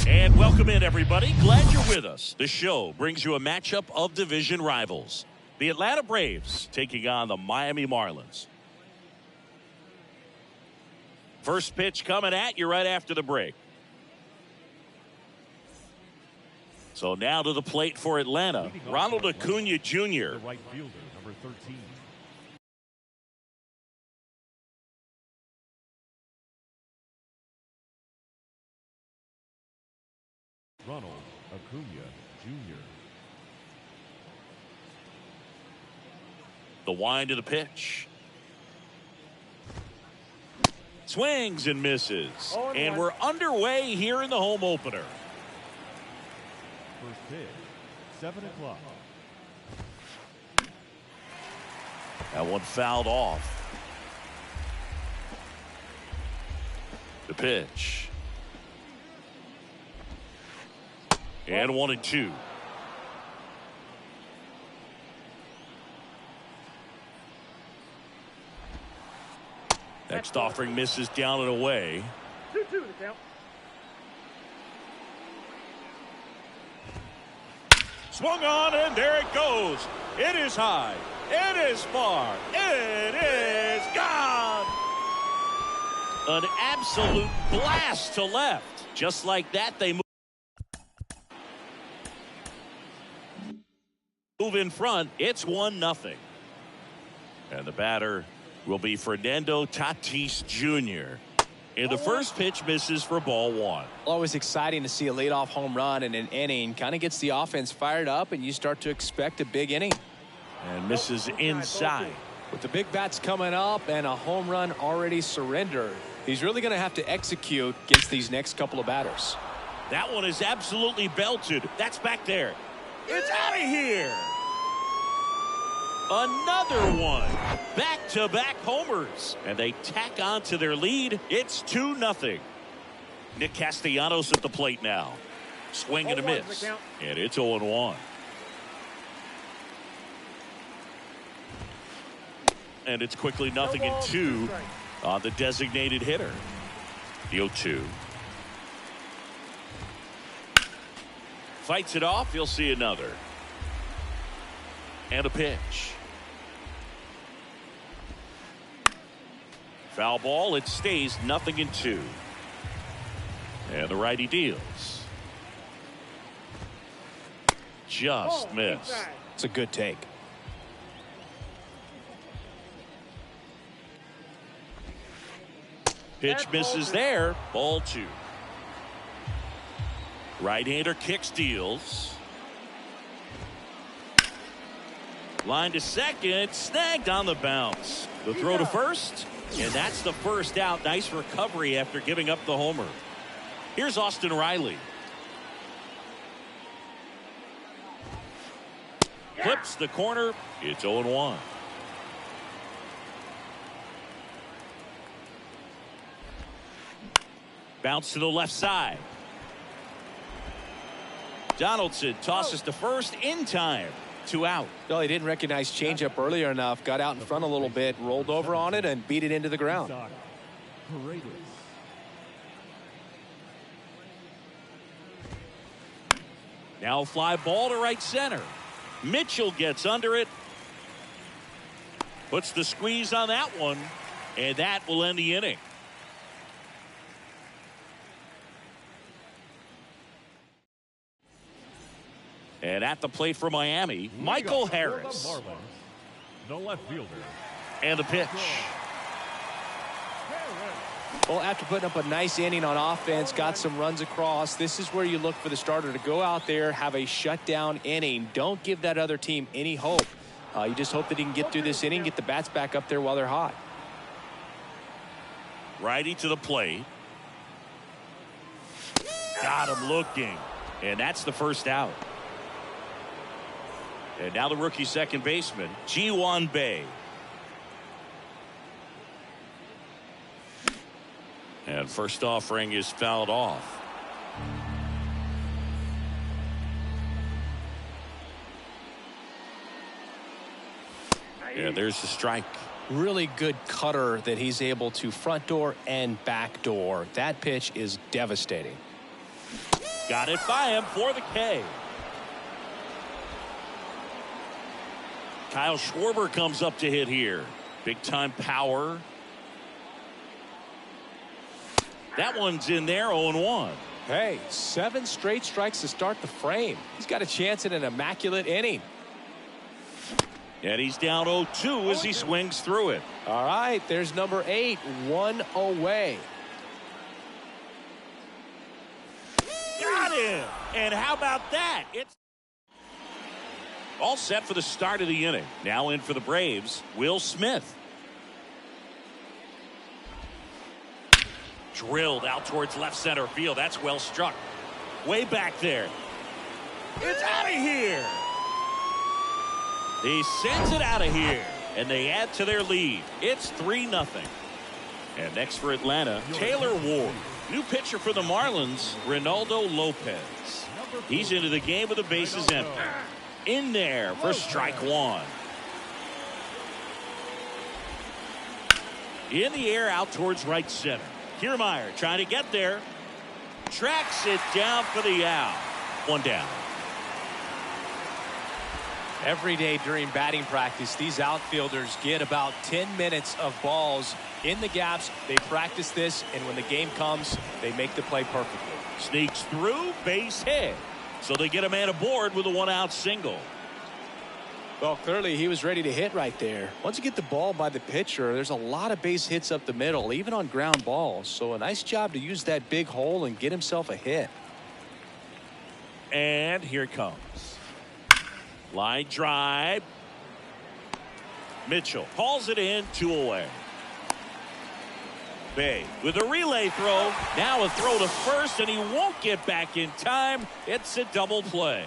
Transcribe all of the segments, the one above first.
And welcome in, everybody. Glad you're with us. The show brings you a matchup of division rivals. The Atlanta Braves taking on the Miami Marlins. First pitch coming at you right after the break. So now to the plate for Atlanta, Ronald Acuna Jr. The right fielder, number 13. Ronald Acuna Jr. The wind of the pitch. Swings and misses. And we're underway here in the home opener. First pitch, 7 o'clock. That one fouled off. The pitch. And 1-2. Next offering misses down and away. 2-2 the count. Swung on, and there it goes. It is high. It is far. It is gone. An absolute blast to left. Just like that, they move in front. It's 1-0. And the batter will be Fernando Tatis Jr. And the first pitch misses for ball 1. Always exciting to see a leadoff home run in an inning. Kind of gets the offense fired up, and you start to expect a big inning. And misses inside. With the big bats coming up and a home run already surrendered, he's really going to have to execute against these next couple of batters. That one is absolutely belted. That's back there. It's out of here. Another one. Back-to-back homers. And they tack on to their lead. It's 2-0. Nick Castellanos at the plate now. Swing and a miss. And it's 0-1. And it's quickly 0-2 on the designated hitter. The 0-2. Fights it off. You'll see another. And a pitch. Foul ball. It stays 0-2. And the righty deals. Just missed. It's a good take. Pitch misses there. Ball 2. Right-hander kicks, deals. Line to second. Snagged on the bounce. The throw to first. And that's the first out. Nice recovery after giving up the homer. Here's Austin Riley. Flips the corner. It's 0-1. Bounce to the left side. Donaldson tosses to first in time. 2 out. Well, he didn't recognize changeup earlier enough. Got out in front a little bit, rolled over on it, and beat it into the ground. Now fly ball to right center. Mitchell gets under it. Puts the squeeze on that one. And that will end the inning. And at the plate for Miami, Michael Harris. The left fielder. And the pitch. Well, after putting up a nice inning on offense, got some runs across, this is where you look for the starter to go out there, have a shutdown inning. Don't give that other team any hope. You just hope that he can get through this inning, get the bats back up there while they're hot. Righty to the plate. Got him looking. And that's the first out. And now the rookie second baseman, Ji-Hwan Bae. And first offering is fouled off. Yeah, there's the strike. Really good cutter that he's able to front door and back door. That pitch is devastating. Got it by him for the K. Kyle Schwarber comes up to hit here. Big time power. That one's in there, 0-1. Hey, 7 straight strikes to start the frame. He's got a chance at an immaculate inning. And he's down 0-2 as he swings through it. All right, there's number 8, 1 away. Got him! And how about that? It's all set for the start of the inning. Now in for the Braves, Will Smith. Drilled out towards left center field. That's well struck. Way back there. It's out of here. He sends it out of here, and they add to their lead. It's 3-0. And next for Atlanta, Taylor Ward. New pitcher for the Marlins, Ronaldo Lopez. He's into the game with the bases empty. In there for strike 1. In the air out towards right center. Kiermaier trying to get there. Tracks it down for the out. 1 down. Every day during batting practice, these outfielders get about 10 minutes of balls in the gaps. They practice this, and when the game comes, they make the play perfectly. Sneaks through, base hit. So they get a man aboard with a 1-out single. Well, clearly he was ready to hit right there. Once you get the ball by the pitcher, there's a lot of base hits up the middle, even on ground balls. So a nice job to use that big hole and get himself a hit. And here it comes. Line drive. Mitchell hauls it in, 2 away. Bay with a relay throw. Now a throw to first, and he won't get back in time. It's a double play.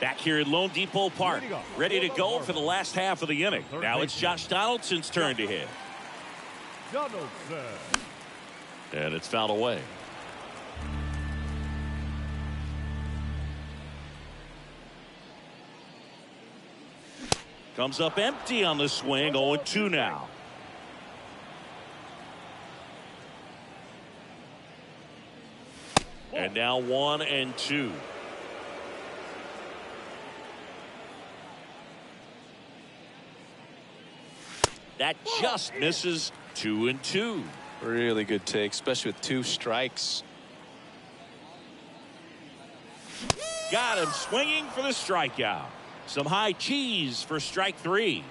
Back here at Lone Depot Park, ready to go for the last half of the inning. Now it's Josh Donaldson's turn to hit. And it's fouled away. Comes up empty on the swing, 0-2 now. And now 1-2. That just misses. 2-2. Really good take, especially with 2 strikes. Got him swinging for the strikeout. Some high cheese for strike 3.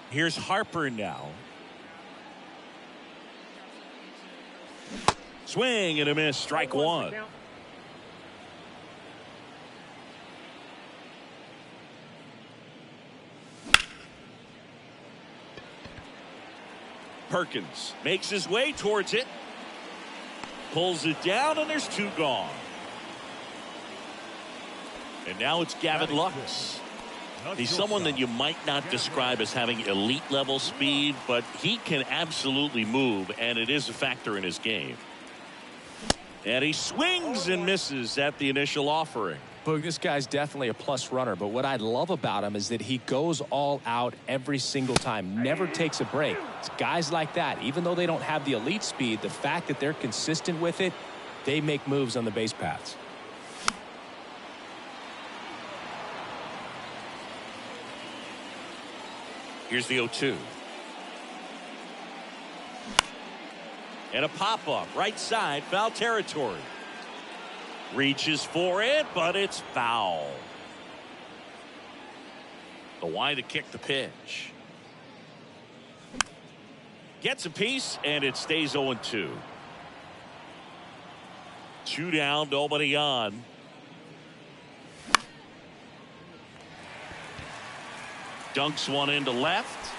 Here's Harper now. Swing and a miss, strike 1. Perkins makes his way towards it. Pulls it down, and there's 2 gone. And now it's Gavin Lux. He's someone that you might not describe as having elite level speed, but he can absolutely move, and it is a factor in his game. And he swings and misses at the initial offering. Boog, this guy's definitely a plus runner, but what I love about him is that he goes all out every single time, never takes a break. It's guys like that, even though they don't have the elite speed, the fact that they're consistent with it, they make moves on the base paths. Here's the 0-2. And a pop-up, right side, foul territory. Reaches for it, but it's foul. The wide to kick the pitch. Gets a piece, and it stays 0-2. 2 down, nobody on. Dunks one into left.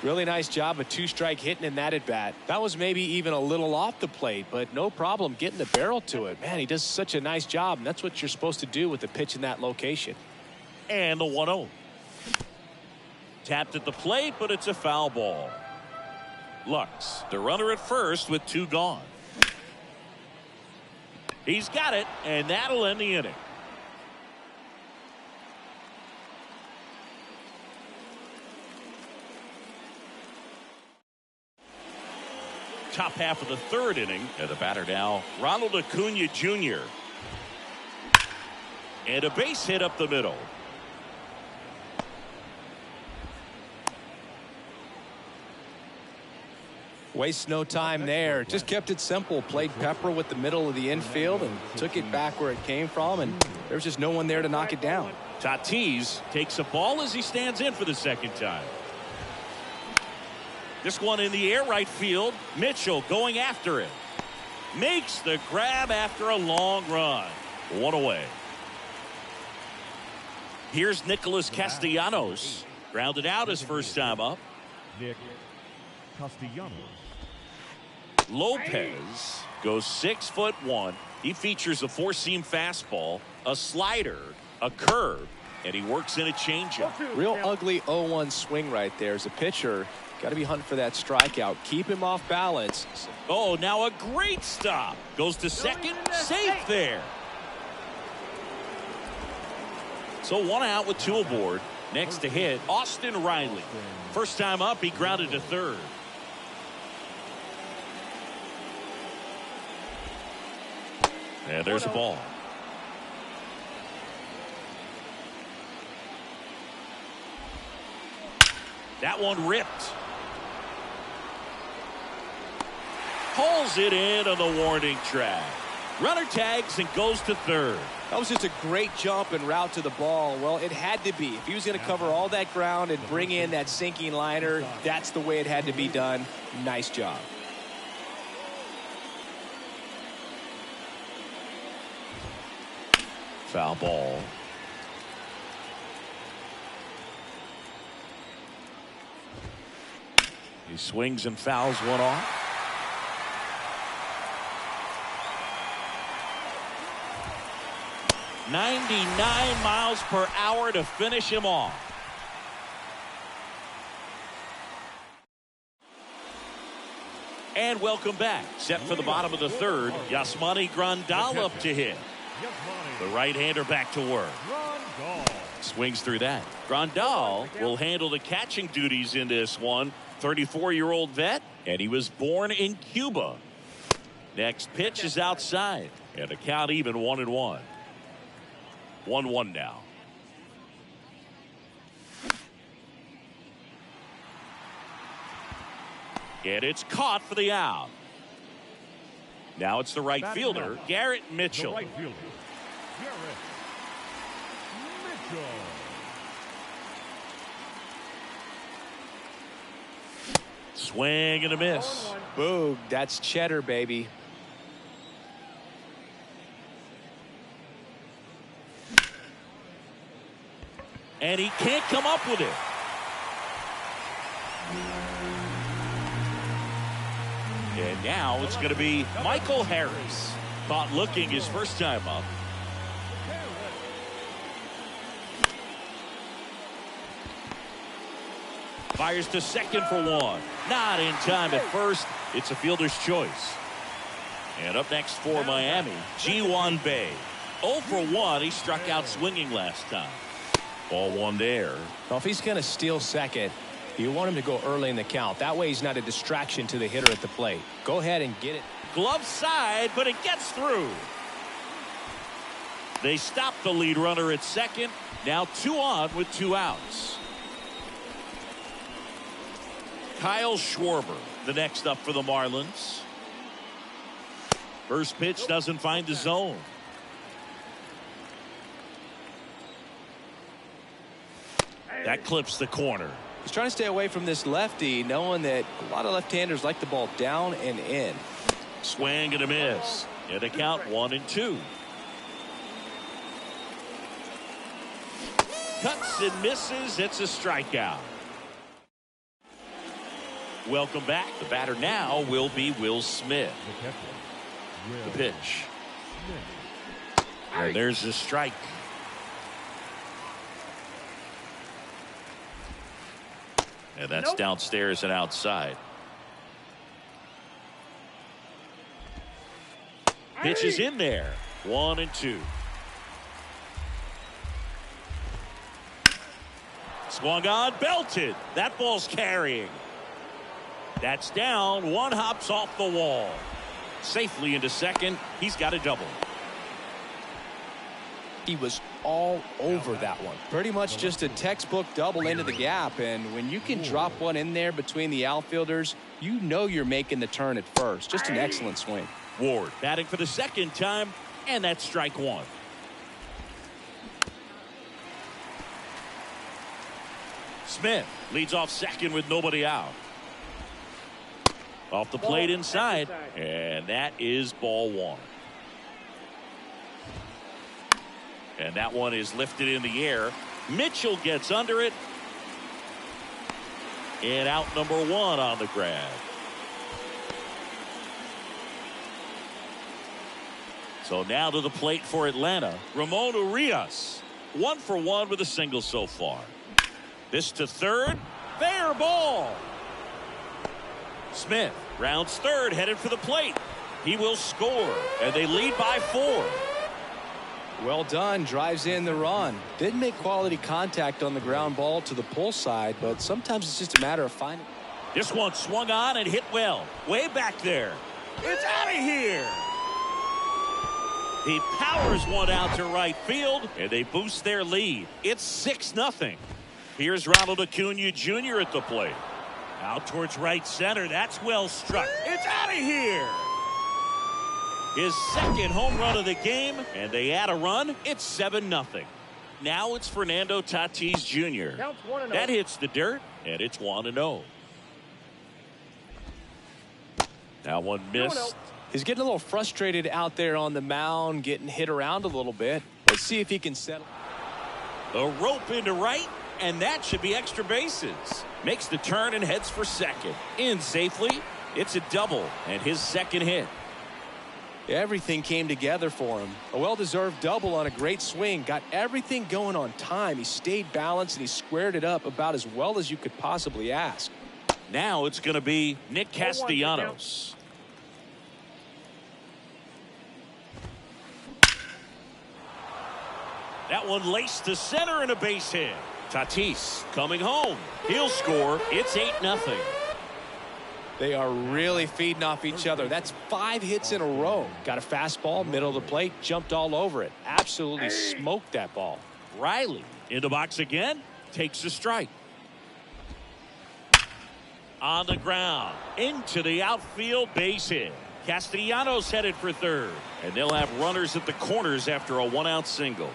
Really nice job of 2-strike hitting in that at bat. That was maybe even a little off the plate, but no problem getting the barrel to it. Man, he does such a nice job, and that's what you're supposed to do with the pitch in that location. And the 1-0. Tapped at the plate, but it's a foul ball. Lux, the runner at first with 2 gone. He's got it, and that'll end the inning. Top half of the 3rd inning. And the batter now, Ronald Acuna Jr. And a base hit up the middle. Waste no time there. Just kept it simple. Played Pepper with the middle of the infield and took it back where it came from, and there's just no one there to knock it down. Tatis takes a ball as he stands in for the 2nd time. This one in the air right field. Mitchell going after it. Makes the grab after a long run. 1 away. Here's Nicholas Castellanos. Grounded out his first time up. Nick Castellanos. Lopez goes 6'1". He features a 4-seam fastball, a slider, a curve, and he works in a changeup. Real ugly 0-1 swing right there. As a pitcher, got to be hunting for that strikeout. Keep him off balance. Oh, now a great stop. Goes to second. Safe there. So 1 out with 2 aboard. Next to hit, Austin Riley. First time up, he grounded to 3rd. And there's a ball. That one ripped. Pulls it in on the warning track. Runner tags and goes to 3rd. That was just a great jump and route to the ball. Well, it had to be. If he was going to cover all that ground and bring in that sinking liner, that's the way it had to be done. Nice job. Foul ball. He swings and fouls one off. .99 miles per hour to finish him off. And welcome back. Set for the bottom of the 3rd. Yasmani Grandal up to hit. The right-hander back to work. Swings through that. Grandal will handle the catching duties in this one. 34-year-old vet, and he was born in Cuba. Next pitch is outside, and the count even 1-1. 1-1 now. And it's caught for the out. Now it's the right fielder, Garrett Mitchell. The right fielder, Garrett Mitchell. Swing and a miss. Boog, that's cheddar, baby. And he can't come up with it. And now it's going to be Michael Harris. Caught looking his first time up. Fires to second for 1. Not in time at first. It's a fielder's choice. And up next for Miami, Ji-Hwan Bae. 0 for 1. He struck out swinging last time. Ball 1 there. Well, if he's going to steal second, you want him to go early in the count. That way he's not a distraction to the hitter at the plate. Go ahead and get it. Glove side, but it gets through. They stop the lead runner at second. Now 2 on with 2 outs. Kyle Schwarber, the next up for the Marlins. First pitch doesn't find the zone. That clips the corner. He's trying to stay away from this lefty, knowing that a lot of left-handers like the ball down and in. Swing and a miss. And a count 1-2. Cuts and misses. It's a strikeout. Welcome back. The batter now will be Will Smith. The pitch. And there's the strike. And that's downstairs and outside. Pitch is in there. 1-2. Swung on, belted. That ball's carrying. That's down. One hops off the wall. Safely into second. He's got a double. He was all over that one. Pretty much just a textbook double into the gap. And when you can drop one in there between the outfielders, you know you're making the turn at first. Just an excellent swing. Ward batting for the second time, and that's strike one. Smith leads off second with nobody out. Off the plate inside, and that is ball one. And that one is lifted in the air. Mitchell gets under it. And out number one on the grab. So now to the plate for Atlanta. Ramon Urias. 1 for 1 with a single so far. This to third. Fair ball. Smith rounds third, headed for the plate. He will score, and they lead by 4. Well done. Drives in the run. Didn't make quality contact on the ground ball to the pull side, but sometimes it's just a matter of finding. This one swung on and hit well. Way back there. It's out of here. He powers one out to right field, and they boost their lead. It's 6-0. Here's Ronald Acuna Jr. at the plate. Out towards right center. That's well struck. It's out of here. His second home run of the game, and they add a run. It's 7-0. Now it's Fernando Tatis Jr. That hits the dirt, and it's 1-0. That one missed. He's getting a little frustrated out there on the mound, getting hit around a little bit. Let's see if he can settle. A rope into right, and that should be extra bases. Makes the turn and heads for second. In safely. It's a double, and his second hit. Everything came together for him. A well-deserved double on a great swing. Got everything going on time. He stayed balanced, and he squared it up about as well as you could possibly ask. Now it's going to be Nick Castellanos. That one laced to center and a base hit. Tatis coming home. He'll score. It's 8-0. They are really feeding off each other. That's 5 hits in a row. Got a fastball, middle of the plate, jumped all over it. Absolutely smoked that ball. Riley in the box again. Takes the strike. On the ground. Into the outfield, base hit. Castellanos headed for third. And they'll have runners at the corners after a 1-out single.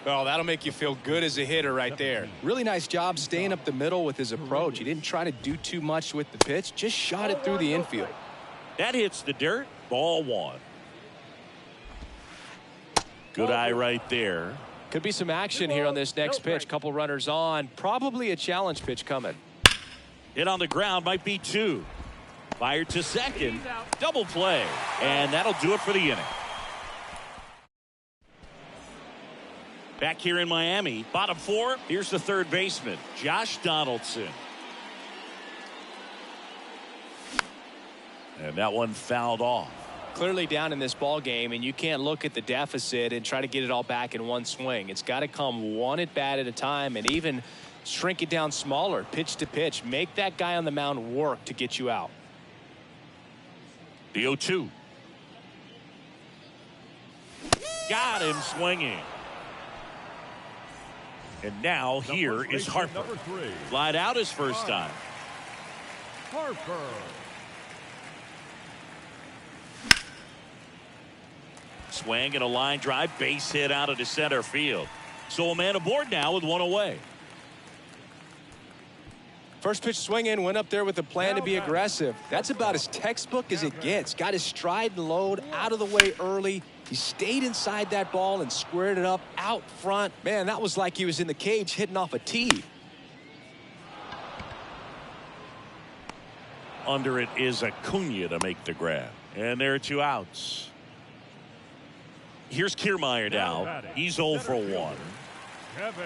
Oh, that'll make you feel good as a hitter right there. Really nice job staying up the middle with his approach. He didn't try to do too much with the pitch, just shot it through the infield. That hits the dirt. Ball one. Good eye right there. Could be some action here on this next pitch. Couple runners on. Probably a challenge pitch coming. Hit on the ground, might be 2. Fired to second. Double play. And that'll do it for the inning. Back here in Miami, bottom 4. Here's the third baseman, Josh Donaldson. And that one fouled off. Clearly down in this ball game, and you can't look at the deficit and try to get it all back in one swing. It's got to come one at bat at a time, and even shrink it down smaller, pitch to pitch. Make that guy on the mound work to get you out. The 0-2. Got him swinging. And now here is Harper. Flied out his first time. Harper. Swing and a line drive, base hit out of the center field. So a man aboard now with one away. First pitch swinging, went up there with a plan to be aggressive. That's about as textbook as it gets. Got his stride and load out of the way early. He stayed inside that ball and squared it up out front. Man, that was like he was in the cage hitting off a tee. Under it is Acuna to make the grab. And there are 2 outs. Here's Kiermaier now. He's 0 for 1. Kevin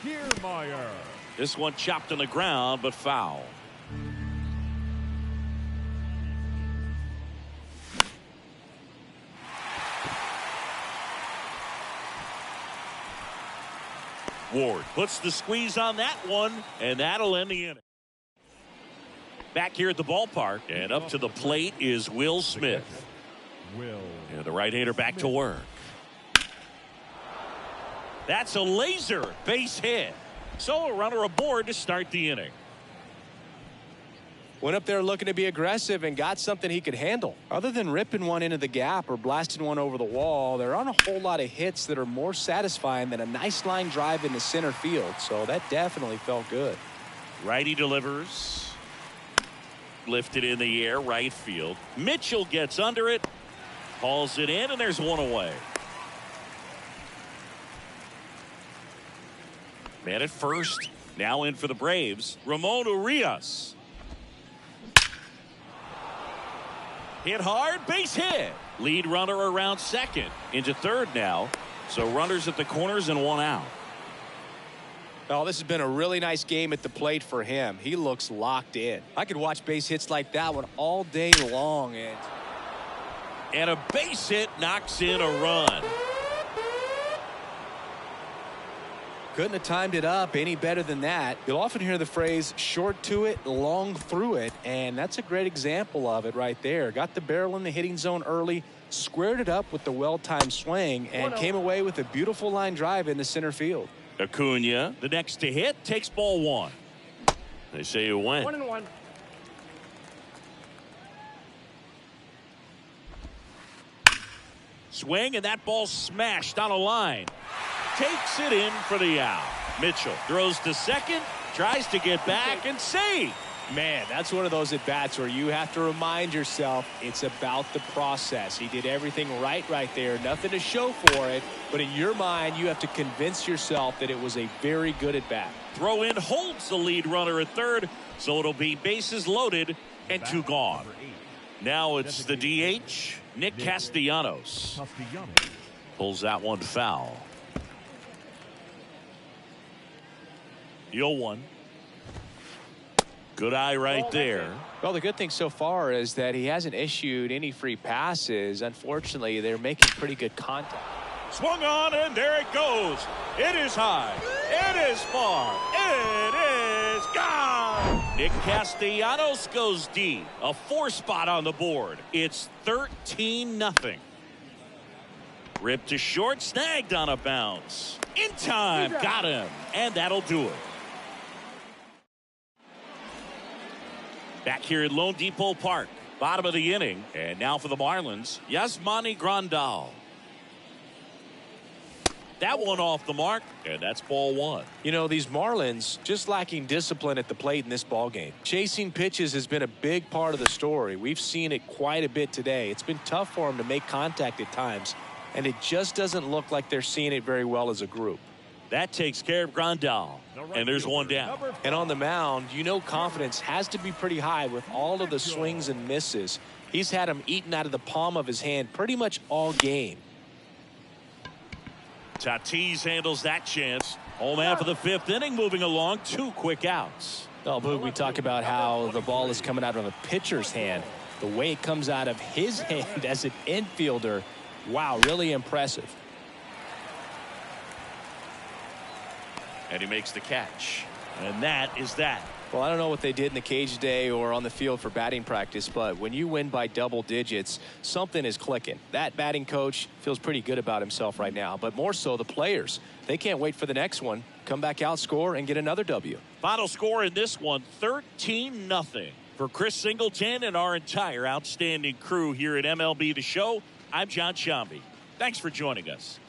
Kiermaier. This one chopped on the ground, but foul. Ward puts the squeeze on that one, and that'll end the inning. Back here at the ballpark, and up to the plate is Will Smith. And the right-hander back to work. That's a laser base hit. So a runner aboard to start the inning. Went up there looking to be aggressive and got something he could handle. Other than ripping one into the gap or blasting one over the wall, there aren't a whole lot of hits that are more satisfying than a nice line drive into center field. So that definitely felt good. Righty delivers. Lifted in the air, right field. Mitchell gets under it. Hauls it in, and there's one away. Man at first. Now in for the Braves. Ramon Urias. Hit hard, base hit. Lead runner around second. Into third now. So runners at the corners and one out. Oh, this has been a really nice game at the plate for him. He looks locked in. I could watch base hits like that one all day long. And a base hit knocks in a run. Couldn't have timed it up any better than that. You'll often hear the phrase short to it, long through it, and that's a great example of it right there. Got the barrel in the hitting zone early, squared it up with the well-timed swing, and came away with a beautiful line drive into center field. Acuna, the next to hit, takes ball one. They say it went. 1-1. Swing, and that ball smashed on a line. Takes it in for the out. Mitchell throws to second, tries to get back and save. Man, that's one of those at-bats where you have to remind yourself it's about the process. He did everything right there. Nothing to show for it. But in your mind, you have to convince yourself that it was a very good at-bat. Throw in holds the lead runner at third, so it'll be bases loaded and two gone. Now it's the DH, Nick Castellanos. Pulls that one foul. The 0-1. Good eye right there. Well, the good thing so far is that he hasn't issued any free passes. Unfortunately, they're making pretty good contact. Swung on, and there it goes. It is high. It is far. It is gone. Nick Castellanos goes deep. A 4-spot on the board. It's 13-0. Ripped to short, snagged on a bounce. In time, got him. And that'll do it. Back here at Lone Depot Park, bottom of the inning. And now for the Marlins, Yasmani Grandal. That one off the mark, and that's ball one. You know, these Marlins just lacking discipline at the plate in this ball game. Chasing pitches has been a big part of the story. We've seen it quite a bit today. It's been tough for them to make contact at times, and it just doesn't look like they're seeing it very well as a group. That takes care of Grandal, and there's one down. And on the mound, you know confidence has to be pretty high with all of the swings and misses. He's had them eaten out of the palm of his hand pretty much all game. Tatis handles that chance. Home man for the fifth inning, moving along, 2 quick outs. Oh, Boog, we talk about how the ball is coming out of a pitcher's hand. The way it comes out of his hand as an infielder, wow, really impressive. And he makes the catch. And that is that. Well, I don't know what they did in the cage today or on the field for batting practice, but when you win by double digits, something is clicking. That batting coach feels pretty good about himself right now, but more so the players. They can't wait for the next one. Come back out, score, and get another W. Final score in this one, 13-0. For Chris Singleton and our entire outstanding crew here at MLB The Show, I'm John Shambi. Thanks for joining us.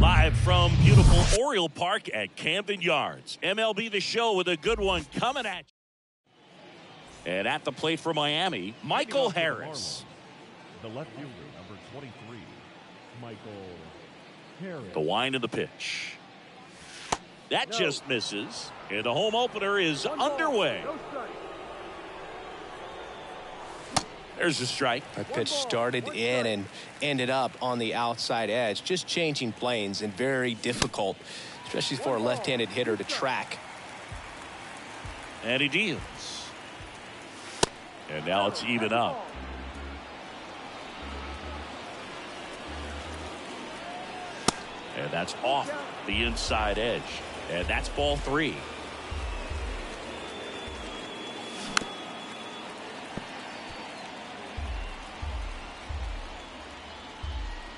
Live from beautiful Oriole Park at Camden Yards. MLB The Show with a good one coming at you. And at the plate for Miami, Michael Harris. The left fielder, number 23, Michael Harris. The wind of the pitch. That just misses. And the home opener is underway. There's a strike. That pitch started in and ended up on the outside edge. Just changing planes and very difficult, especially for a left-handed hitter to track. And he deals. And now it's even up. And that's off the inside edge. And that's ball 3.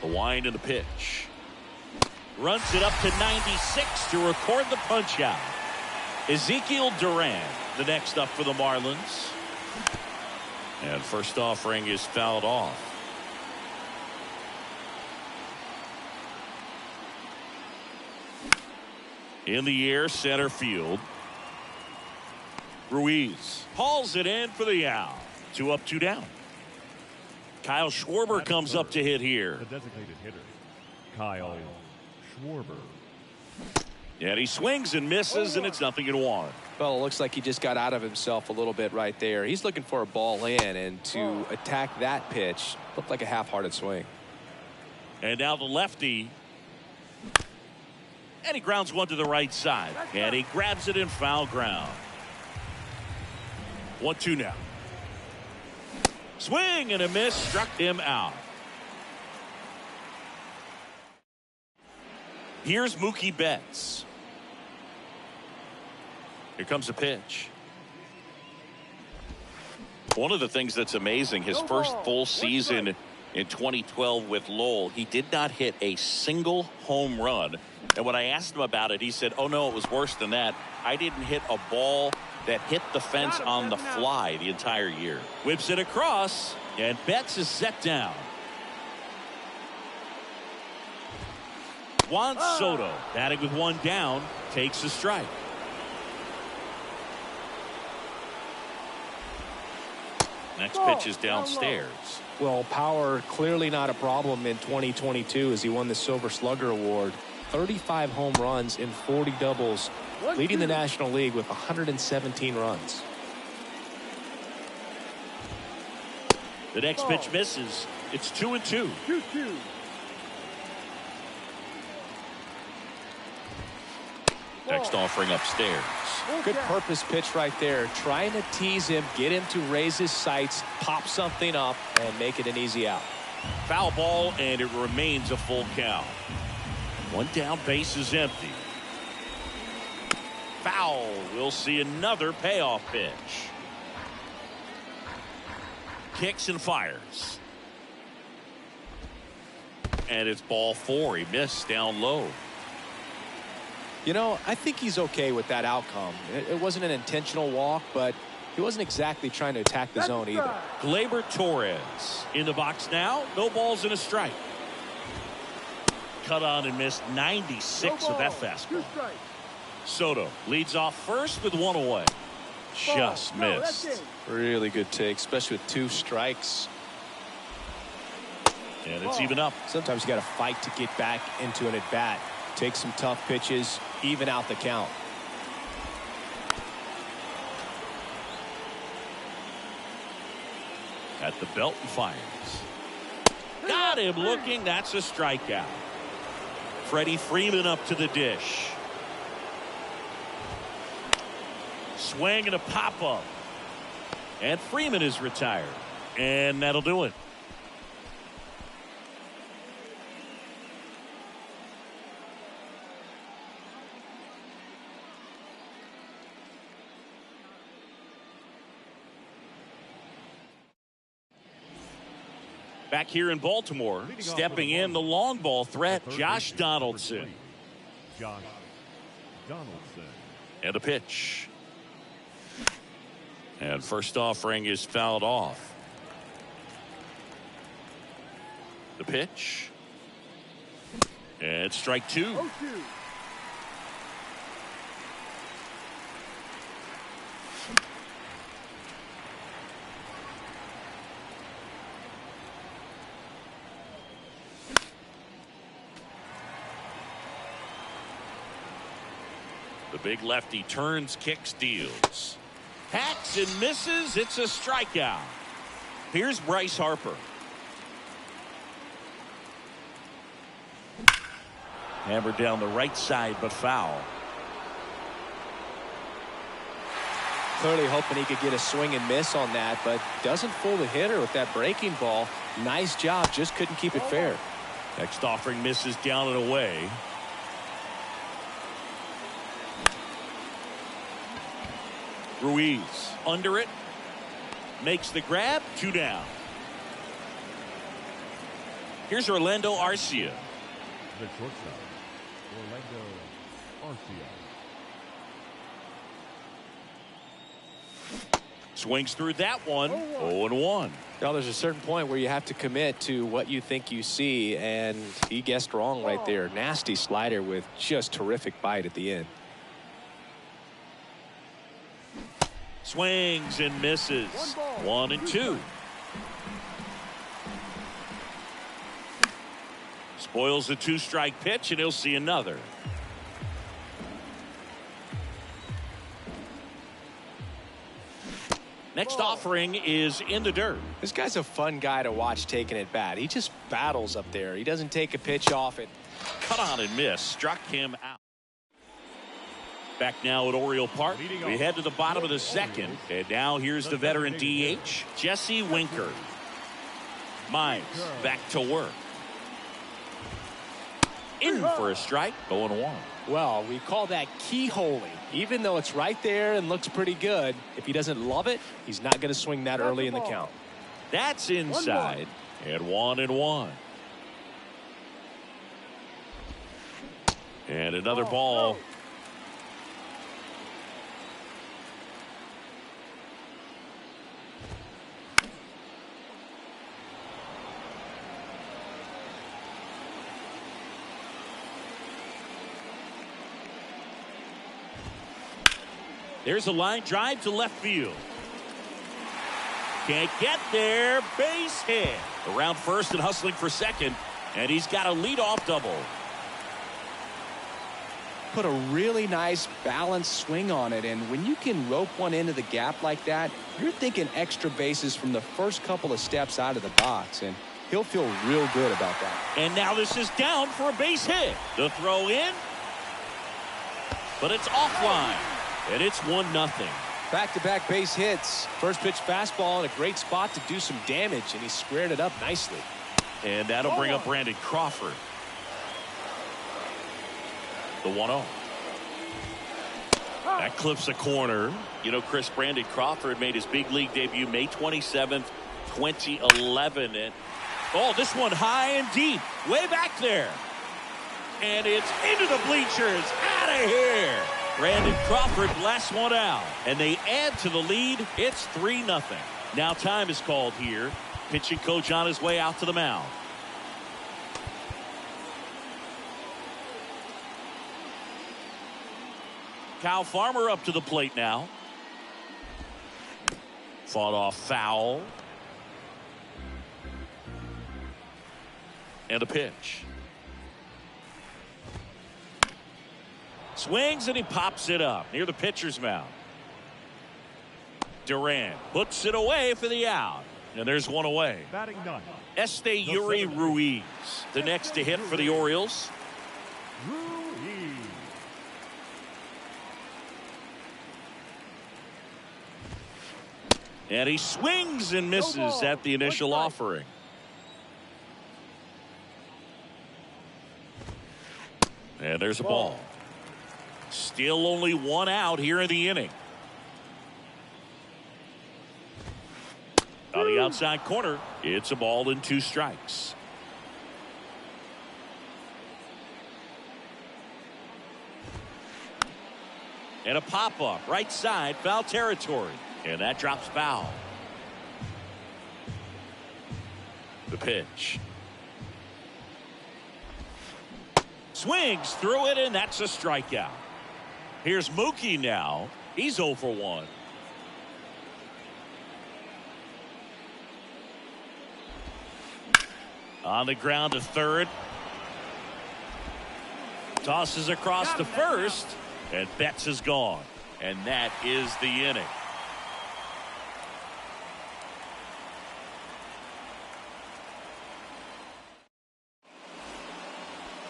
The wind of the pitch. Runs it up to 96 to record the punch out. Ezekiel Duran, the next up for the Marlins. And first offering is fouled off. In the air, center field. Ruiz hauls it in for the out. 2 up, 2 down. Kyle Schwarber comes up to hit here. The designated hitter, Kyle Schwarber. And he swings and misses, and it's 0-1. Well, it looks like he just got out of himself a little bit right there. He's looking for a ball in, and to attack that pitch looked like a half-hearted swing. And now the lefty. And he grounds one to the right side. And he grabs it in foul ground. 1-2 now. Swing and a miss, struck him out. Here's Mookie Betts. Here comes a pitch. One of the things that's amazing, his first full season in 2012 with Lowell, he did not hit a single home run. And when I asked him about it, he said, oh no, it was worse than that. I didn't hit a ball that hit the fence on the fly the entire year. Whips it across, and Betts is set down. Juan Soto, batting with 1 down, takes a strike. Next pitch is downstairs. Well, power clearly not a problem in 2022 as he won the Silver Slugger Award. 35 home runs and 40 doubles, leading the National League with 117 runs. The next pitch misses. It's 2-2. 2-2. Next offering upstairs. Good purpose pitch right there. Trying to tease him, get him to raise his sights, pop something up, and make it an easy out. Foul ball, and it remains a full count. 1 down, base is empty. foul. We'll see another payoff pitch. Kicks and fires. And it's ball 4. He missed down low. You know, I think he's okay with that outcome. It wasn't an intentional walk, but he wasn't exactly trying to attack the zone either. Gleyber Torres in the box now. No balls and a strike. Cut on and missed 96 with that fastball. Soto leads off first with 1 away. Just missed. Really good take, especially with 2 strikes. And it's even up. Sometimes you got to fight to get back into an at-bat. Take some tough pitches, even out the count. At the belt and fires. Got him looking. That's a strikeout. Freddie Freeman up to the dish. Swing and a pop-up. And Freeman is retired. And that'll do it. Back here in Baltimore, stepping in the long ball threat, Josh Donaldson. Josh Donaldson. And a pitch. And first offering is fouled off. The pitch. And strike 2. The big lefty turns, kicks, deals. Hacks and misses. It's a strikeout. Here's Bryce Harper. Hammered down the right side, but foul. Clearly hoping he could get a swing and miss on that, but doesn't fool the hitter with that breaking ball. Nice job, just couldn't keep it fair. Next offering misses down and away. Ruiz under it, makes the grab, 2 down. Here's Orlando Arcia. The shortstop, Orlando Arcia. Swings through that one. 0-1. Now there's a certain point where you have to commit to what you think you see, and he guessed wrong right there. Nasty slider with just terrific bite at the end. Swings and misses. 1-2. Spoils the 2-strike pitch, and he'll see another. Next offering is in the dirt. This guy's a fun guy to watch taking at bat. He just battles up there. He doesn't take a pitch off it. Cut on and miss. Struck him out. Back now at Oriole Park. We head to the bottom of the second. And now here's the veteran DH, Jesse Winker. Mines back to work. In for a strike. 0-1. Well, we call that keyholing. Even though it's right there and looks pretty good, if he doesn't love it, he's not going to swing that early in the count. That's inside. And 1-1. And another ball. There's a line drive to left field. Can't get there. Base hit. Around first and hustling for second. And he's got a leadoff double. Put a really nice balanced swing on it. And when you can rope one into the gap like that, you're thinking extra bases from the first couple of steps out of the box. And he'll feel real good about that. And now this is down for a base hit. The throw in. But it's offline. And it's 1-0. Back-to-back base hits. First pitch fastball in a great spot to do some damage, and he squared it up nicely. And that'll bring up Brandon Crawford. The 1-0. That clips a corner. You know, Chris, Brandon Crawford made his big league debut May 27th, 2011. And, oh, this one high and deep. Way back there. And it's into the bleachers. Out of here. Brandon Crawford blasts one out. And they add to the lead. It's 3-0. Now time is called here. Pitching coach on his way out to the mound. Kyle Farmer up to the plate now. Fought off foul. And a pitch. Swings and he pops it up near the pitcher's mound. Durant puts it away for the out. And there's one away. Batting none. Yuri Ruiz, the next to hit for the Orioles. Ruiz. And he swings and misses at the initial offering. And there's a ball. Still only one out here in the inning. On the outside corner, it's a ball and 2 strikes. And a pop-up right side, foul territory. And that drops foul. The pitch. Swings through it, and that's a strikeout. Here's Mookie now. He's 0 for 1. On the ground to third. Tosses across to first. And Betts is gone. And that is the inning.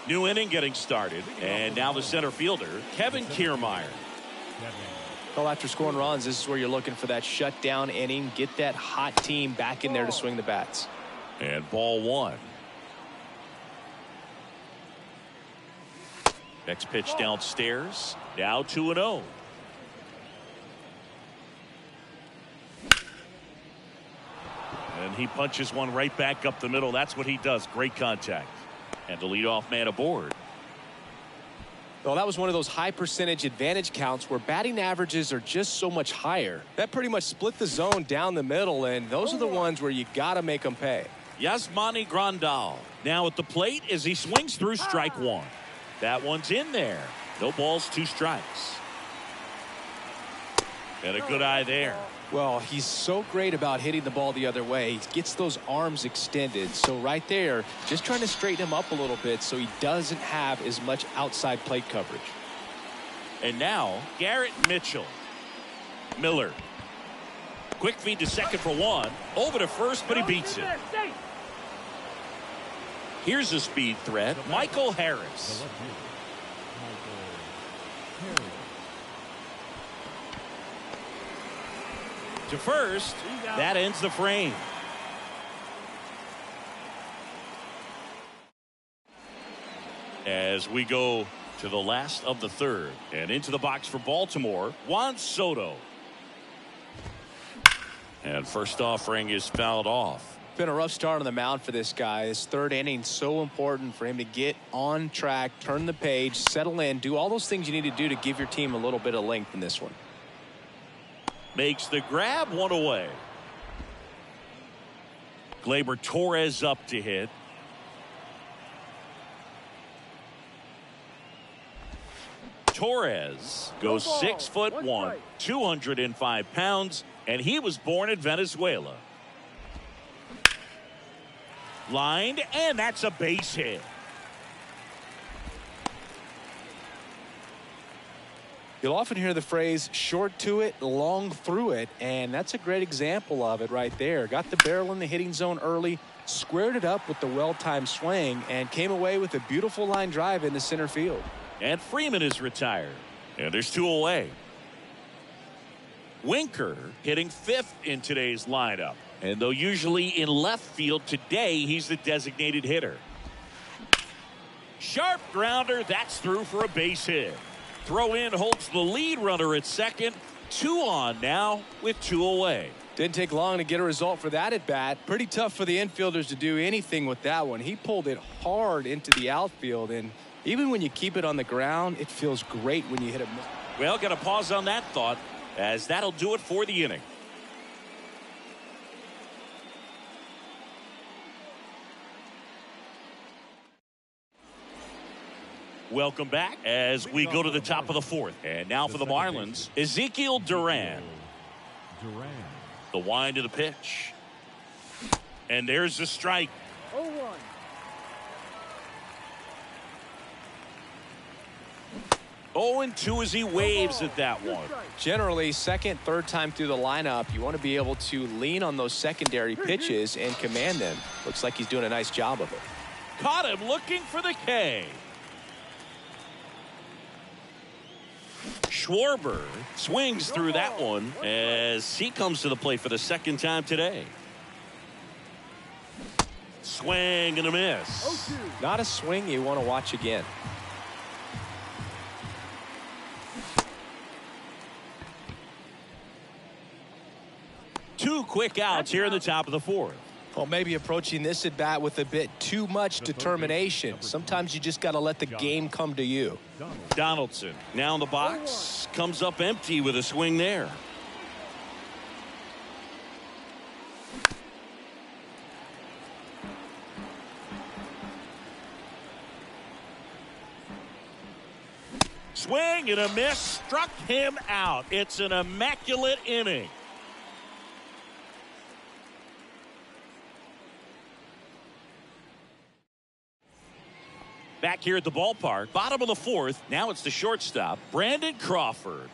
New inning getting started. And now the center fielder, Kevin Kiermaier. Well, after scoring runs, this is where you're looking for that shutdown inning. Get that hot team back in there to swing the bats. And ball 1. Next pitch downstairs. Now 2-0. And he punches one right back up the middle. That's what he does. Great contact. And the leadoff man aboard. Well, that was one of those high percentage advantage counts where batting averages are just so much higher. That pretty much split the zone down the middle, and those are the ones where you got to make them pay. Yasmani Grandal now at the plate as he swings through strike 1. That one's in there. No balls, 2 strikes. And a good eye there. Well, he's so great about hitting the ball the other way. He gets those arms extended. So right there, just trying to straighten him up a little bit so he doesn't have as much outside plate coverage. And now, Garrett Mitchell. Miller. Quick feed to second for 1. Over to first, but he beats it. Here's a speed threat, Michael Harris. To first, that ends the frame. As we go to the last of the third and into the box for Baltimore, Juan Soto. And first offering is fouled off. Been a rough start on the mound for this guy. His third inning so important for him to get on track, turn the page, settle in, do all those things you need to do to give your team a little bit of length in this one. Makes the grab, 1 away. Gleyber Torres up to hit. Torres goes 6'1", 205 pounds, and he was born in Venezuela. Lined, and that's a base hit. You'll often hear the phrase short to it, long through it, and that's a great example of it right there. Got the barrel in the hitting zone early, squared it up with the well-timed swing, and came away with a beautiful line drive into center field. And Freeman is retired, and there's 2 away. Winker hitting 5th in today's lineup, and though usually in left field, today he's the designated hitter. Sharp grounder, that's through for a base hit. Throw in holds the lead runner at second. 2 on now with 2 away. Didn't take long to get a result for that at bat. Pretty tough for the infielders to do anything with that one. He pulled it hard into the outfield, and even when you keep it on the ground, it feels great when you hit it. Well, got to pause on that thought, as that'll do it for the inning. Welcome back as we go to the top of the 4th. And now for the Marlins, Ezekiel Duran. The wind of the pitch. And there's the strike. 0-1. 0-2 as he waves at that one. Generally, second, third time through the lineup, you want to be able to lean on those secondary pitches and command them. Looks like he's doing a nice job of it. Caught him looking for the K. Schwarber swings through that one as he comes to the plate for the second time today. Swing and a miss. Not a swing you want to watch again. Two quick outs here in the top of the 4th. Well, maybe approaching this at bat with a bit too much determination. Sometimes you just got to let the game come to you. Donaldson now in the box, comes up empty with a swing there. Swing and a miss, struck him out. It's an immaculate inning. Back here at the ballpark, bottom of the 4th. Now it's the shortstop, Brandon Crawford.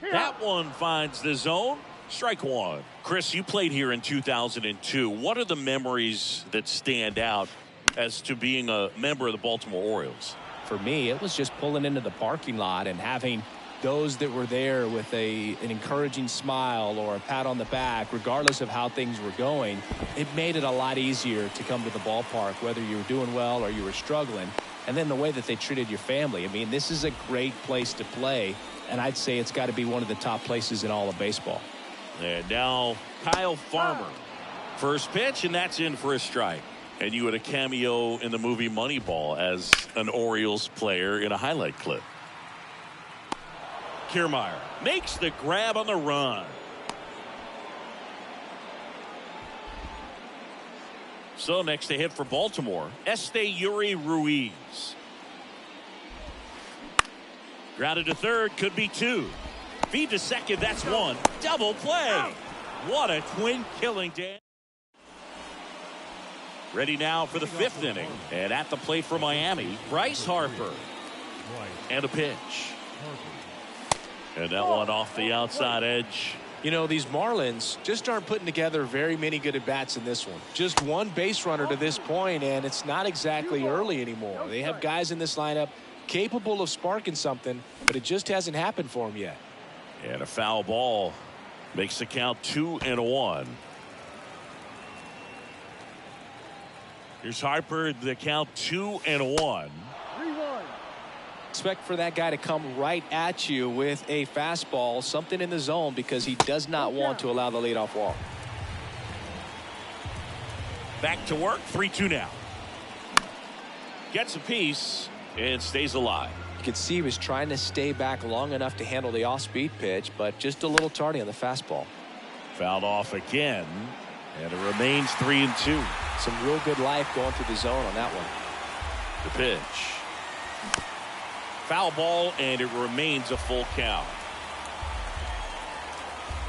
That one finds the zone. Strike 1. Chris, you played here in 2002. What are the memories that stand out as to being a member of the Baltimore Orioles? For me, it was just pulling into the parking lot and having those that were there with an encouraging smile or a pat on the back, regardless of how things were going. It made it a lot easier to come to the ballpark, whether you were doing well or you were struggling. And then the way that they treated your family. I mean, this is a great place to play, and I'd say it's got to be one of the top places in all of baseball. And now Kyle Farmer. First pitch, and that's in for a strike. And you had a cameo in the movie Moneyball as an Orioles player in a highlight clip. Kiermaier makes the grab on the run. So next to hit for Baltimore, Esteury Ruiz. Grounded to third, could be 2. Feed to second, that's 1. Double play. What a twin killing, Dan. Ready now for the 5th inning. And at the plate for Miami, Bryce Harper. And a pitch. And that one off the outside edge. You know, these Marlins just aren't putting together very many good at-bats in this one. Just one base runner to this point, and it's not exactly early anymore. They have guys in this lineup capable of sparking something, but it just hasn't happened for them yet. And a foul ball makes the count 2-1. Here's Harper, the count 2-1. Expect for that guy to come right at you with a fastball, something in the zone, because he does not want to allow the leadoff walk. Back to work, 3-2 now. Gets a piece and stays alive. You could see he was trying to stay back long enough to handle the off-speed pitch, but just a little tardy on the fastball. Fouled off again, and it remains 3-2. Some real good life going through the zone on that one. The pitch. Foul ball, and it remains a full count.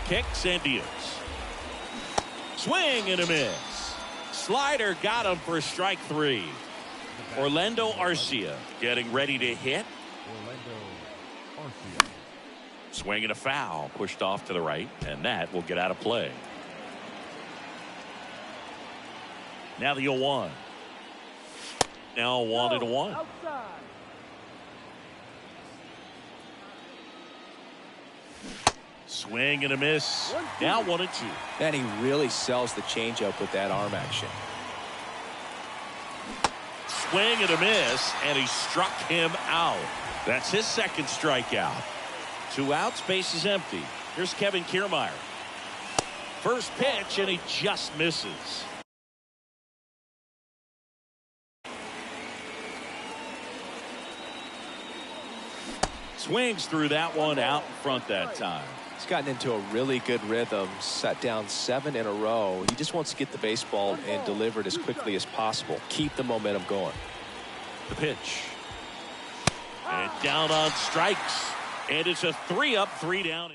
Kicks and deals. Swing and a miss. Slider got him for strike 3. Orlando Arcia getting ready to hit. Swing and a foul, pushed off to the right, and that will get out of play. Now the 0-1. Now 1-1. Swing and a miss. Now 1-2. And he really sells the changeup with that arm action. swing and a miss, and he struck him out. That's his second strikeout. 2 outs, base is empty. Here's Kevin Kiermaier. First pitch, and he just misses. Swings through that one, out in front that time. He's gotten into a really good rhythm, set down 7 in a row. He just wants to get the baseball and deliver it as quickly as possible. Keep the momentum going. The pitch. And down on strikes. And it's a 3-up, 3 down.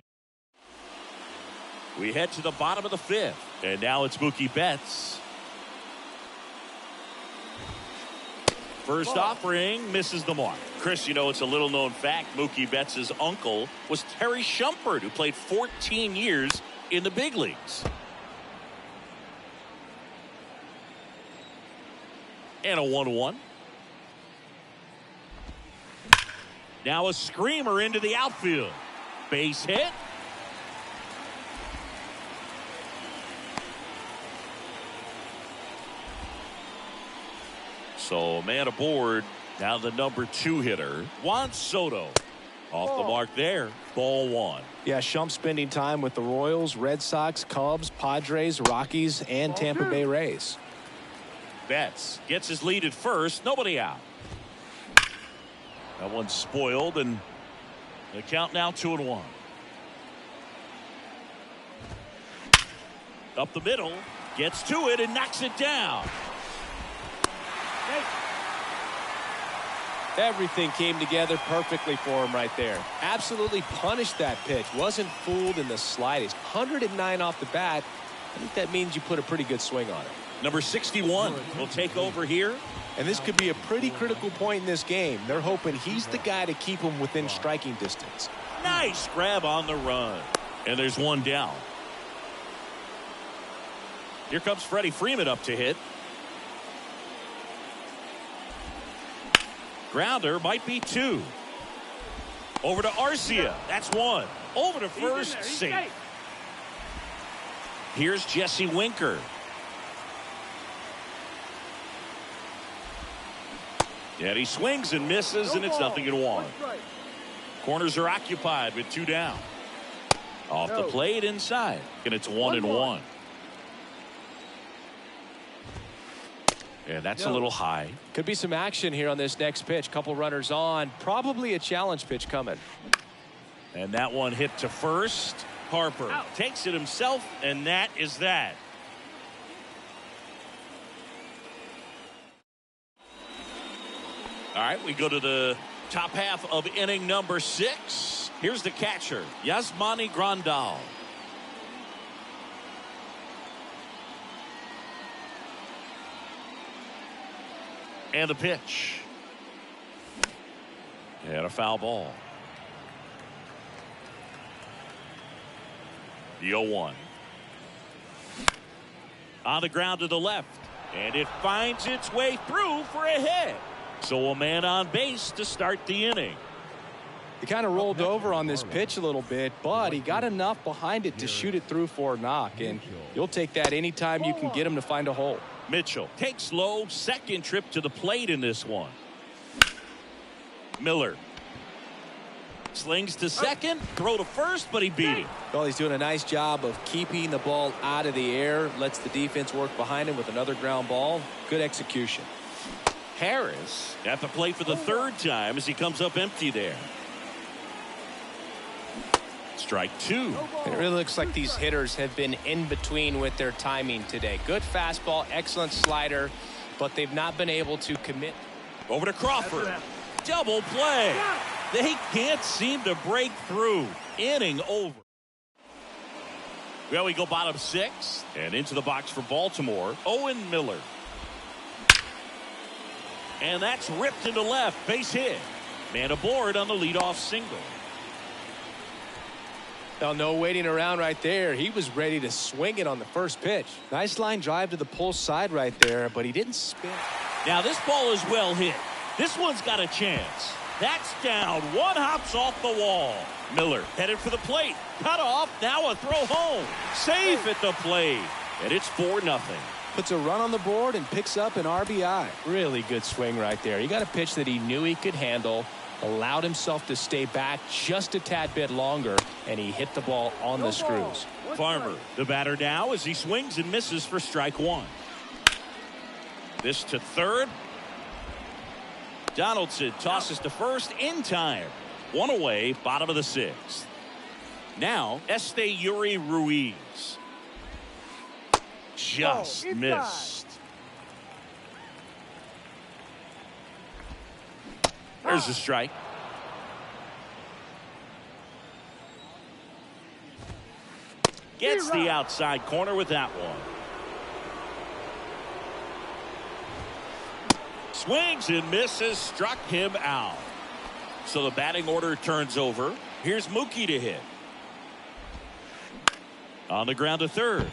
We head to the bottom of the 5th. And now it's Mookie Betts. First offering misses the mark. Chris, you know, it's a little known fact. Mookie Betts' uncle was Terry Shumpert, who played 14 years in the big leagues. And a 1-1. Now a screamer into the outfield. Base hit. So man aboard. Now the number 2 hitter, Juan Soto. Off the mark there. Ball 1. Yeah, Shump spending time with the Royals, Red Sox, Cubs, Padres, Rockies, and Tampa Bay Rays. Betts gets his lead at first. Nobody out. That one's spoiled, and the count now 2-1. Up the middle. Gets to it and knocks it down. Everything came together perfectly for him right there. Absolutely punished that pitch. Wasn't fooled in the slightest. 109 off the bat. I think that means you put a pretty good swing on it. Number 61 will take over here. And this could be a pretty critical point in this game. They're hoping he's the guy to keep them within striking distance. Nice grab on the run. And there's one down. Here comes Freddie Freeman up to hit. Grounder might be 2. Over to Arcia. That's 1. Over to first. Safe. Here's Jesse Winker. And he swings and misses, and it's 0-1. Corners are occupied with 2 down. Off the plate inside, and it's 1-1. And that's a little high. Could be some action here on this next pitch. Couple runners on. Probably a challenge pitch coming. And that one hit to first. Harper takes it himself, and that is that. All right, we go to the top half of inning number 6. Here's the catcher, Yasmani Grandal. And the pitch. And a foul ball. The 0-1. On the ground to the left. And it finds its way through for a hit. So a man on base to start the inning. He kind of rolled over on this pitch a little bit, but he got enough behind it to shoot it through for a knock. And you'll take that anytime you can get him to find a hole. Mitchell takes low, second trip to the plate in this one. Miller slings to second, throw to first, but he beat it. Well, he's doing a nice job of keeping the ball out of the air, lets the defense work behind him with another ground ball. Good execution. Harris at the plate for the 3rd time as he comes up empty there. Strike 2. It really looks like these hitters have been in between with their timing today. Good fastball, excellent slider, but they've not been able to commit. Over to Crawford. Double play. They can't seem to break through. Inning over. Well, we go bottom 6 and into the box for Baltimore. Owen Miller. And that's ripped into left. Base hit. Man aboard on the leadoff single. Well, no waiting around right there. He was ready to swing it on the first pitch. Nice line drive to the pull side right there, but he didn't spin. Now this ball is well hit. This one's got a chance. That's down. One hops off the wall. Miller headed for the plate. Cut off. Now a throw home. Safe at the plate. And it's 4-0. puts a run on the board and picks up an RBI. Really good swing right there. He got a pitch that he knew he could handle, allowed himself to stay back just a tad bit longer, and he hit the ball on the screws. Farmer, the batter now, as he swings and misses for strike one. This to third. Donaldson tosses to first in time. One away, bottom of the sixth. Now, Yuri Ruiz. Just missed. There's a strike. Gets the outside corner with that one. Swings and misses, struck him out. So the batting order turns over. Here's Mookie to hit. On the ground to third.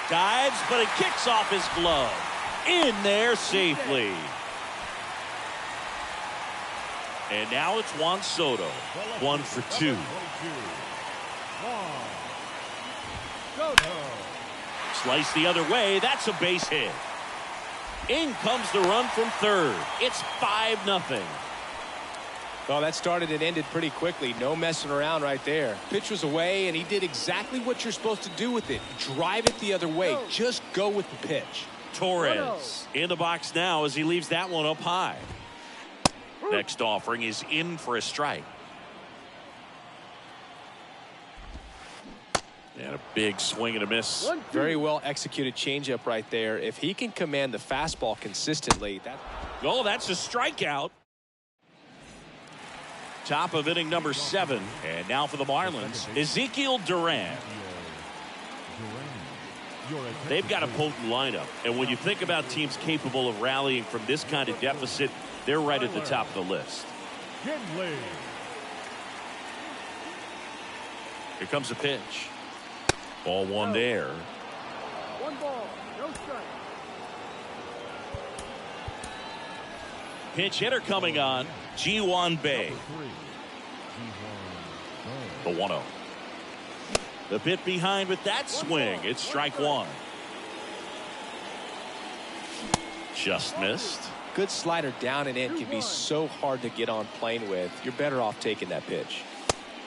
Dives, but it kicks off his glove. In there safely. And now it's Juan Soto. 1 for 2. Slice the other way. That's a base hit. In comes the run from third. It's 5-0. Well, that started and ended pretty quickly. No messing around right there. Pitch was away, and he did exactly what you're supposed to do with it. Drive it the other way. Just go with the pitch. Torres in the box now as he leaves that one up high. Next offering is in for a strike. And a big swing and a miss. Very well executed changeup right there. If he can command the fastball consistently, that's a strikeout. Top of inning number 7. And now for the Marlins, Ezekiel Duran. They've got a potent lineup. And when you think about teams capable of rallying from this kind of deficit, they're right at the top of the list. Here comes a pitch. Ball one there. 1 ball, no strike. Pinch hitter coming on. Ji-Hwan Bae. The 1-0. The bit behind with that swing. It's strike one. Just missed. good slider down and in can be so hard to get on plane with. You're better off taking that pitch.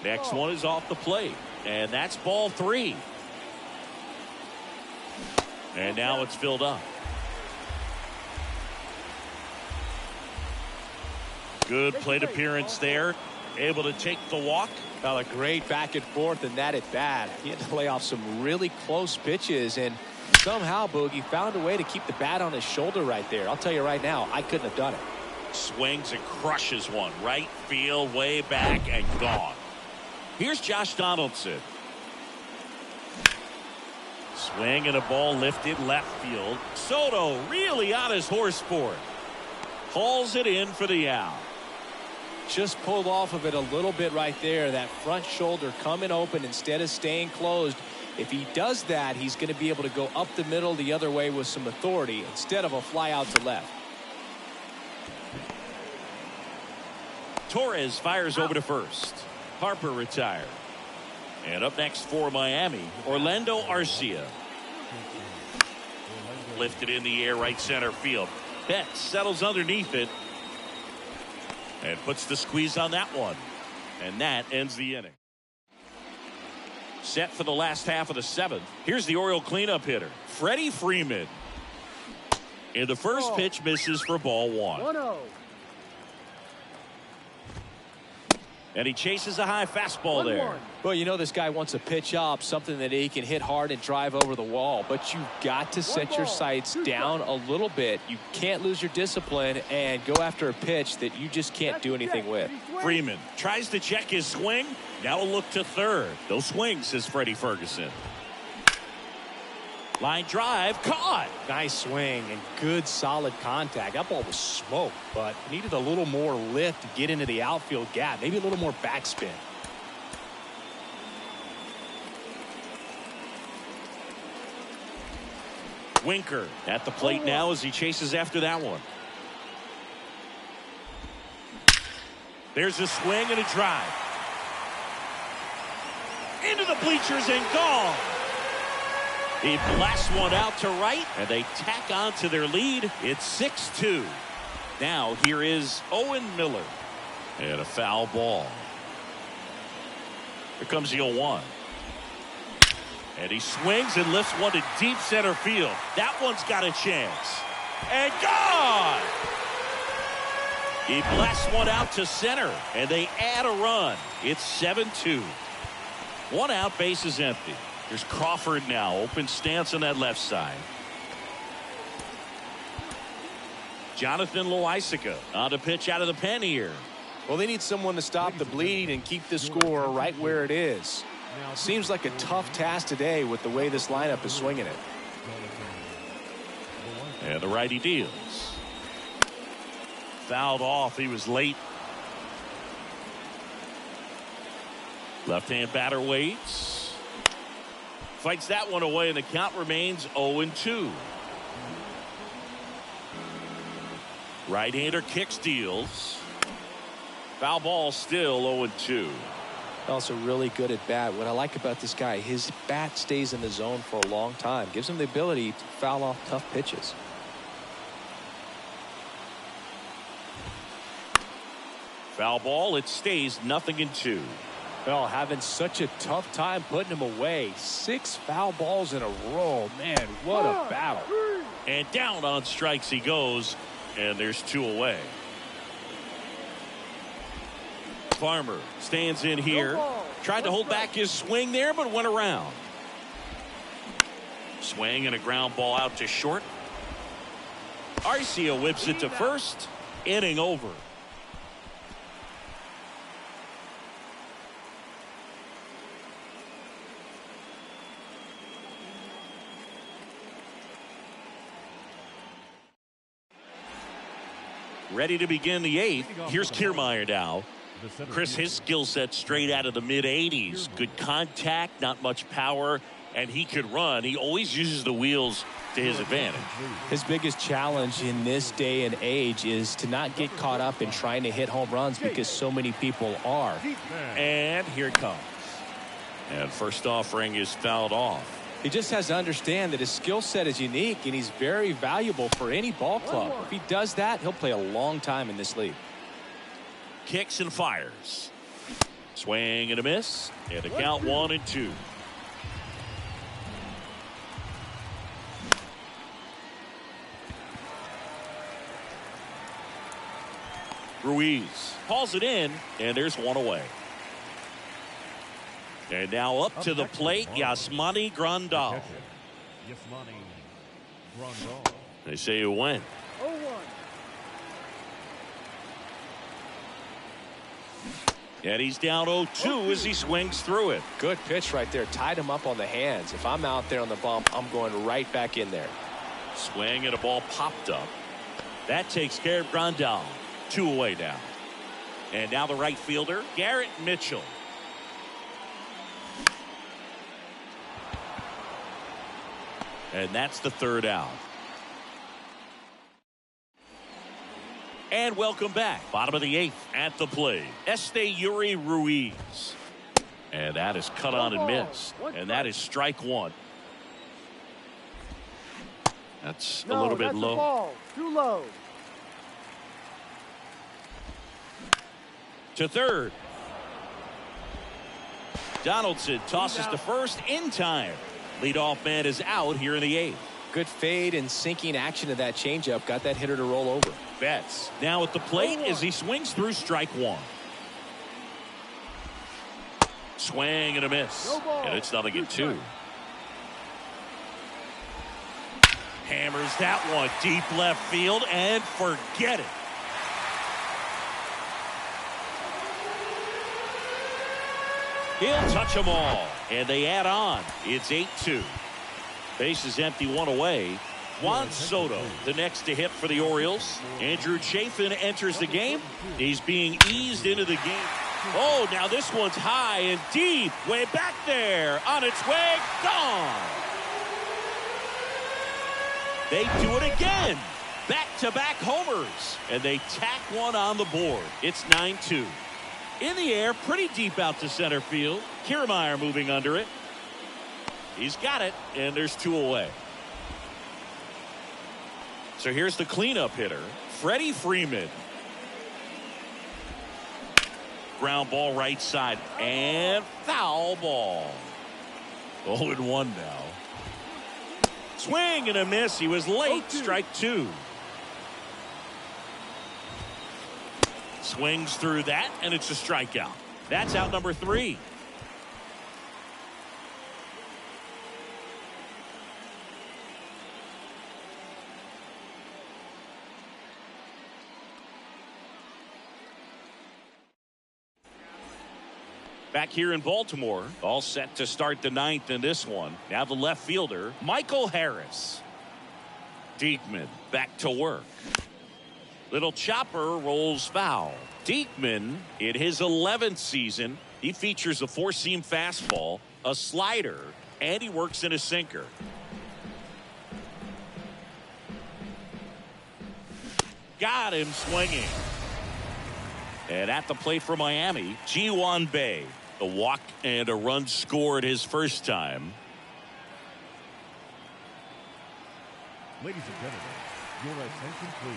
Next one is off the plate, and that's ball 3. And now it's filled up. Good plate appearance there. Able to take the walk. Well, a great back and forth, and that at bat. He had to lay off some really close pitches, and somehow Boogie found a way to keep the bat on his shoulder right there. I'll tell you right now, I couldn't have done it. Swings and crushes one. Right field, way back, and gone. Here's Josh Donaldson. Swing and a ball lifted left field. Soto really on his horse for it. Hauls it in for the out. Just pulled off of it a little bit right there. That front shoulder coming open instead of staying closed. If he does that, he's going to be able to go up the middle the other way with some authority instead of a fly out to left. Torres fires over to first. Harper retired. And up next for Miami, Orlando Arcia. Lifted in the air, right center field. Betts settles underneath it and puts the squeeze on that one. And that ends the inning. Set for the last half of the 7th. Here's the Oriole cleanup hitter, Freddie Freeman. In the first pitch, misses for ball 1. 1-0. And he chases a high fastball there. Well, you know this guy wants a pitch up, something that he can hit hard and drive over the wall. But you've got to set your sights down a little bit. You can't lose your discipline and go after a pitch that you just can't do anything with. Freeman tries to check his swing. Now a look to third. No swing, says Freddie Ferguson. Line drive, caught. Nice swing and good solid contact. That ball was smoked, but needed a little more lift to get into the outfield gap. Maybe a little more backspin. Winker at the plate now as he chases after that one. There's a swing and a drive. Into the bleachers and gone. He blasts one out to right, and they tack on to their lead. It's 6-2. Now here is Owen Miller. And a foul ball. Here comes the 0-1. And he swings and lifts one to deep center field. That one's got a chance. And gone! He blasts one out to center, and they add a run. It's 7-2. One out, base is empty. There's Crawford now, open stance on that left side. Jonathan Loaisiga on to pitch out of the pen here. Well, they need someone to stop the bleeding and keep the score right where it is. Seems like a tough task today with the way this lineup is swinging it. And the righty deals. Fouled off. He was late. Left-hand batter waits. Fights that one away, and the count remains 0-2. Right-hander kicks, deals. Foul ball, still 0-2. Also really good at bat. What I like about this guy, his bat stays in the zone for a long time. Gives him the ability to foul off tough pitches. Foul ball, it stays 0-2. Well, having such a tough time putting him away. 6 foul balls in a row. Man, what a battle. And down on strikes he goes, and there's 2 away. Farmer stands in here. Tried to hold back his swing there, but went around. Swing and a ground ball out to short. Arcia whips it to first. Inning over. Ready to begin the 8th. Here's Kiermaier now. Chris, his skill set straight out of the mid-80s. Good contact, not much power, and he could run. He always uses the wheels to his advantage. His biggest challenge in this day and age is to not get caught up in trying to hit home runs because so many people are. And here it comes. And first offering is fouled off. He just has to understand that his skill set is unique and he's very valuable for any ball club. If he does that, he'll play a long time in this league. Kicks and fires. Swing and a miss. And a count 1-2. Ruiz hauls it in, and there's 1 away. And now up to the plate, Yasmani Grandal. They say who went. 0-1. And he's down 0-2 as he swings through it. Good pitch right there. Tied him up on the hands. If I'm out there on the bump, I'm going right back in there. Swing and a ball popped up. That takes care of Grandal. 2 away now. And now the right fielder, Garrett Mitchell. And that's the 3rd out. And welcome back. Bottom of the 8th at the plate. Esteury Ruiz. And that is cut on and missed. And that is strike 1. That's a little bit low. Ball. Too low. To third. Donaldson tosses to first in time. Leadoff man is out here in the 8th. Good fade and sinking action of that changeup got that hitter to roll over. Betts now at the plate as he swings through strike 1. Swing and a miss. And it's 0-2. Hammers that one deep left field and forget it. He'll touch them all. And they add on. It's 8-2. Base is empty, 1 away. Juan Soto, the next to hit for the Orioles. Andrew Chafin enters the game. He's being eased into the game. Oh, now this one's high and deep. Way back there. On its way. Gone. They do it again. Back-to-back homers. And they tack one on the board. It's 9-2. In the air, pretty deep out to center field. Kiermaier moving under it. He's got it, and there's 2 away. So here's the cleanup hitter, Freddie Freeman. Ground ball right side, and foul ball. 0-1 now. Swing and a miss. He was late. Strike 2. Swings through that, and it's a strikeout. That's out number 3. Back here in Baltimore, all set to start the 9th in this one. Now the left fielder, Michael Harris. Diekman back to work. Little chopper rolls foul. Diekman, in his 11th season, he features a 4-seam fastball, a slider, and he works in a sinker. Got him swinging. And at the plate for Miami, Ji-Hwan Bae. A walk and a run scored his first time. Ladies and gentlemen, your attention please.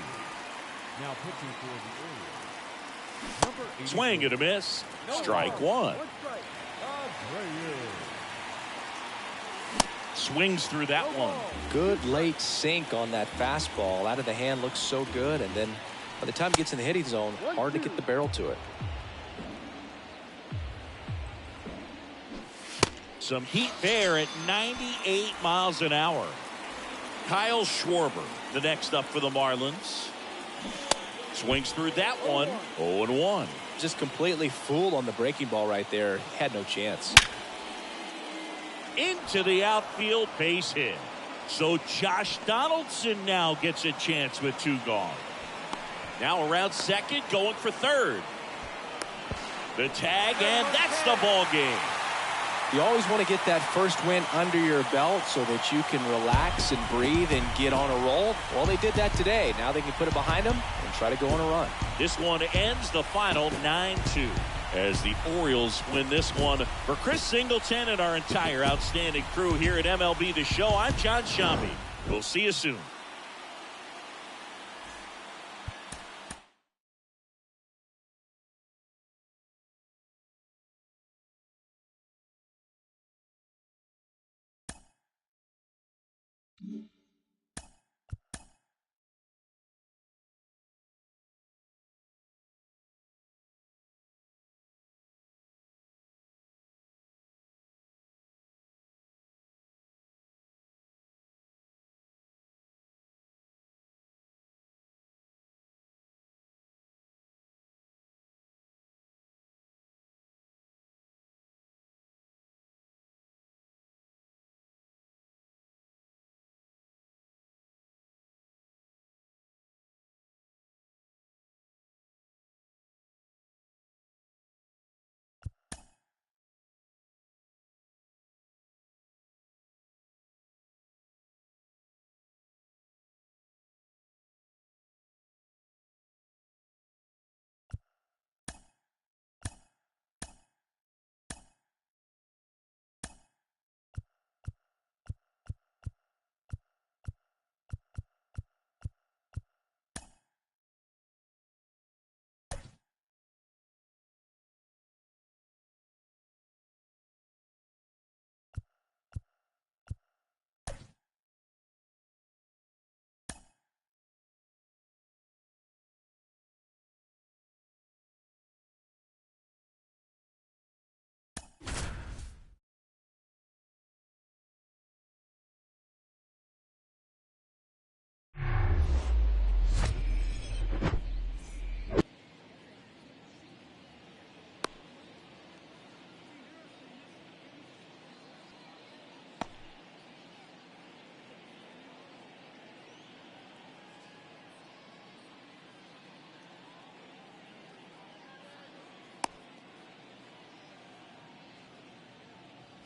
Now pitching for the Orioles. Number 84. Swing and a miss. Strike 1. strike. Swings through that one. Good late sink on that fastball. Out of the hand, looks so good, and then by the time it gets in the hitting zone, hard to get the barrel to it. Some heat there at 98 miles an hour. Kyle Schwarber, the next up for the Marlins. Swings through that one. 0-1. Just completely fooled on the breaking ball right there. Had no chance. Into the outfield, base hit. So Josh Donaldson now gets a chance with 2 gone. Now around second, going for third. The tag, and that's the ball game. You always want to get that first win under your belt so that you can relax and breathe and get on a roll. Well, they did that today. Now they can put it behind them and try to go on a run. This one ends the final 9-2 as the Orioles win this one. For Chris Singleton and our entire outstanding crew here at MLB The Show, I'm John Shambi. We'll see you soon.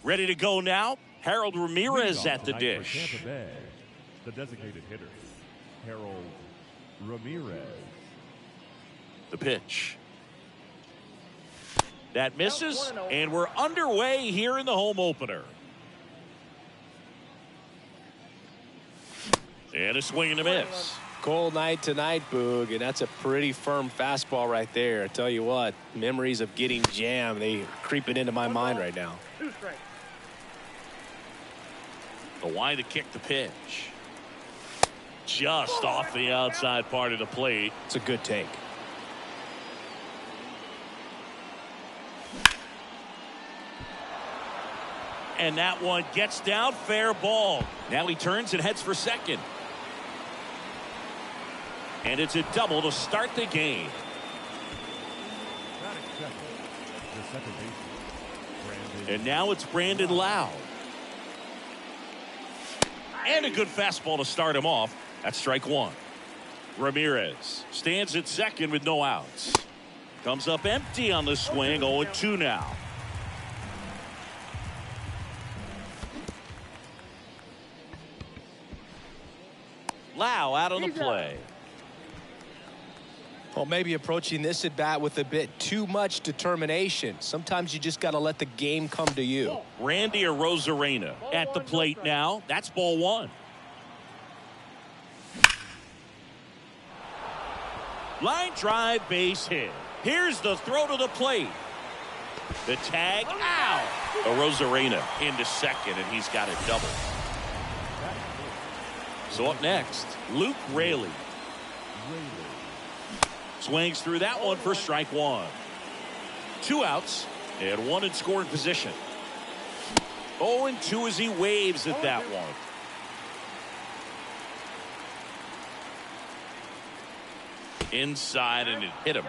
Ready to go now. Harold Ramirez at the dish. Tampa Bay, the designated hitter, Harold Ramirez. The pitch. That misses, and we're underway here in the home opener. And a swing and a miss. Cold night tonight, Boog, and that's a pretty firm fastball right there. I tell you what, memories of getting jammed, they creeping into my mind right now. 2 strikes. The wide to kick the pitch. Just off the outside part of the plate. It's a good take. And that one gets down, fair ball. Now he turns and heads for second. And it's a double to start the game. The second baseman, And now it's Brandon Lau. And a good fastball to start him off. That's strike one. Ramirez stands at second with no outs. Comes up empty on the swing. 0-2 now. Lau out on the play. Well, maybe approaching this at bat with a bit too much determination. Sometimes you just got to let the game come to you. Randy Arozarena at the plate now. That's ball one. Line drive, base hit. Here's the throw to the plate. The tag out. Arozarena into second, and he's got it double. So up next, Luke Raley. Swings through that one for strike one. 2 outs and 1 in scoring position. 0-2 as he waves at that one. Inside, and it hit him.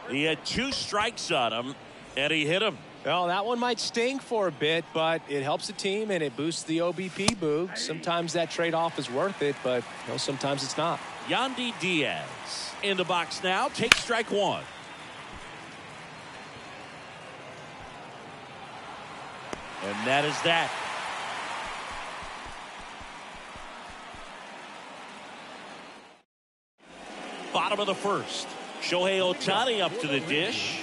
He had 2 strikes on him, and he hit him. Well, that one might sting for a bit, but it helps the team and it boosts the OBP, Boog. Sometimes that trade-off is worth it, but sometimes it's not. Yandy Diaz in the box now. Takes strike one. And that is that. Bottom of the first. Shohei Ohtani up to the dish.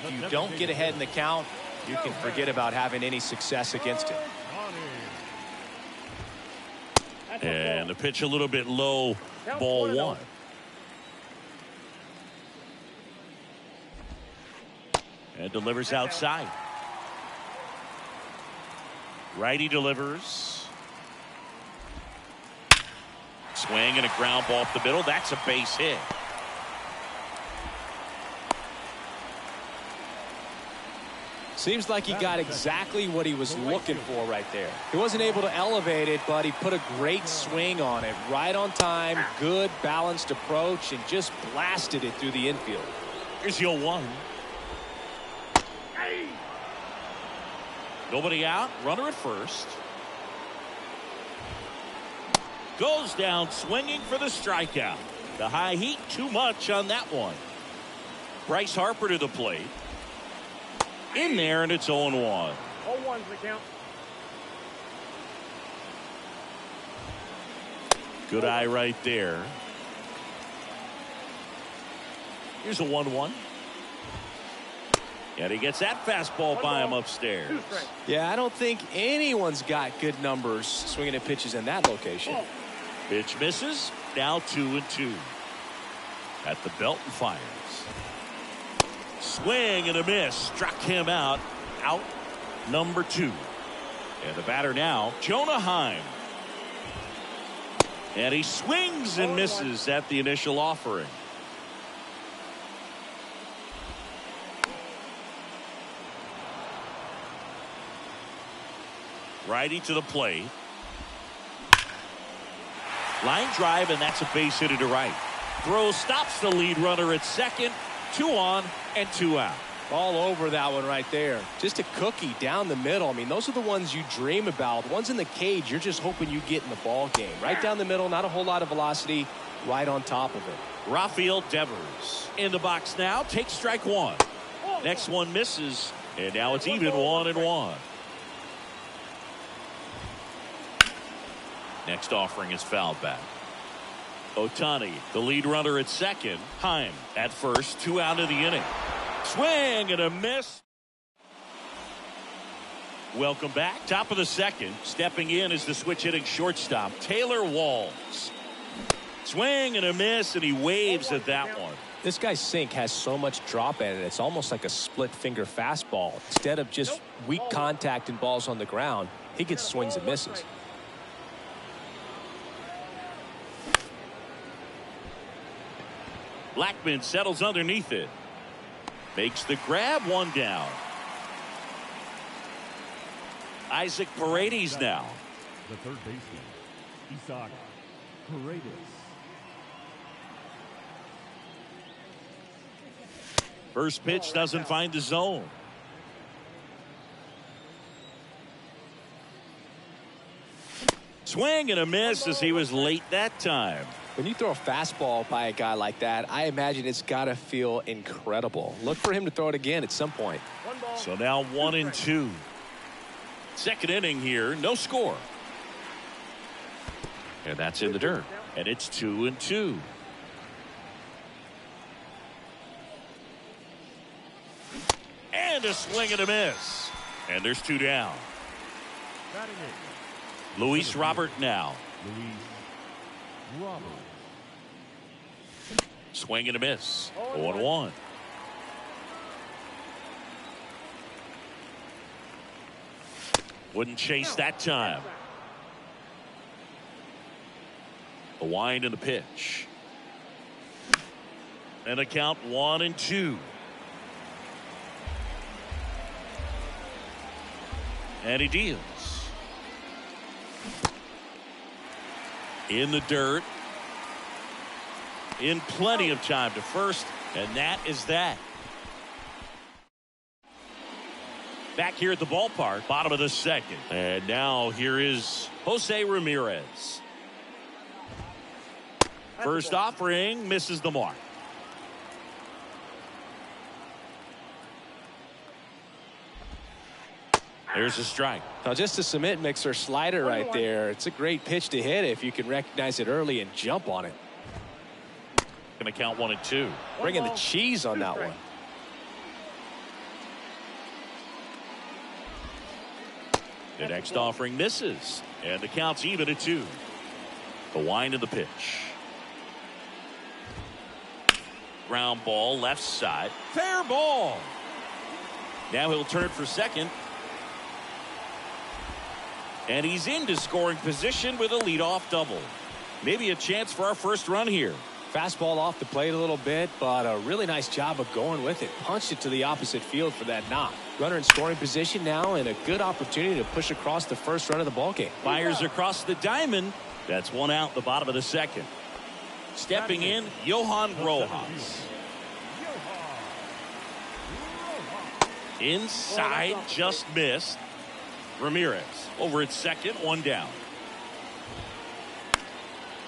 If you don't get ahead in the count, you can forget about having any success against it. And the pitch a little bit low. Ball one. And delivers outside. Righty delivers. Swing and a ground ball up the middle. That's a base hit. Seems like he got exactly what he was looking for right there. He wasn't able to elevate it, but he put a great swing on it. Right on time, good balanced approach, and just blasted it through the infield. Here's 0-1. Nobody out. Runner at first. Goes down swinging for the strikeout. The high heat too much on that one. Bryce Harper to the plate. In there, and it's 0-1. 0-1's the count. Good eye right there. Here's a 1-1. And he gets that fastball by him upstairs. 2 strikes. Yeah, I don't think anyone's got good numbers swinging at pitches in that location. Pitch misses. Now 2-2. At the belt and fires. Swing and a miss. Struck him out. Out number 2. And the batter now, Jonah Heim. And he swings and misses at the initial offering. Righty to the plate. Line drive, and that's a base hit to right. Throw stops the lead runner at second. 2 on and 2 out. All over that one right there. Just a cookie down the middle. I mean, those are the ones you dream about. The ones in the cage, you're just hoping you get in the ball game. Right down the middle, not a whole lot of velocity, right on top of it. Rafael Devers in the box now. Takes strike one. Next one misses, and now it's even 1-1. Next offering is fouled back. Ohtani, the lead runner at second. Heim at first. 2 out of the inning. Swing and a miss. Welcome back. Top of the second. Stepping in is the switch hitting shortstop, Taylor Walls. Swing and a miss, and he waves at that one. This guy's sink has so much drop in it. It's almost like a split finger fastball. Instead of just weak contact and balls on the ground, he gets swings and misses. Blackman settles underneath it. Makes the grab, one down. Isaac Paredes now. The third baseman, Isaac Paredes. First pitch doesn't find the zone. Swing and a miss as he was late that time. When you throw a fastball by a guy like that, I imagine it's got to feel incredible. Look for him to throw it again at some point. So now 1-2. Second inning here, no score. And that's in the dirt. And it's 2-2. And a swing and a miss. And there's 2 down. Luis Robert now. Luis Robert. Swing and a miss. 0-1. Wouldn't chase that time. The wind and the pitch. And a count 1-2. And he deals. In the dirt. In plenty of time to first, and that is that. Back here at the ballpark, bottom of the second. And now here is Jose Ramirez. First offering misses the mark. There's a strike. Now just a cement mixer slider right there. It's a great pitch to hit if you can recognize it early and jump on it. Going to count 1-2. Bringing the cheese on that one. The next offering misses. And the count's even at 2. The wind of the pitch. Ground ball left side. Fair ball. Now he'll turn for second. And he's into scoring position with a leadoff double. Maybe a chance for our first run here. Fastball off the plate a little bit, but a really nice job of going with it. Punched it to the opposite field for that knock. Runner in scoring position now, and a good opportunity to push across the first run of the ballgame. Fires across the diamond. That's 1 out in the bottom of the second. Stepping in, Johan Rojas. Inside, just missed. Ramirez over at second, 1 down.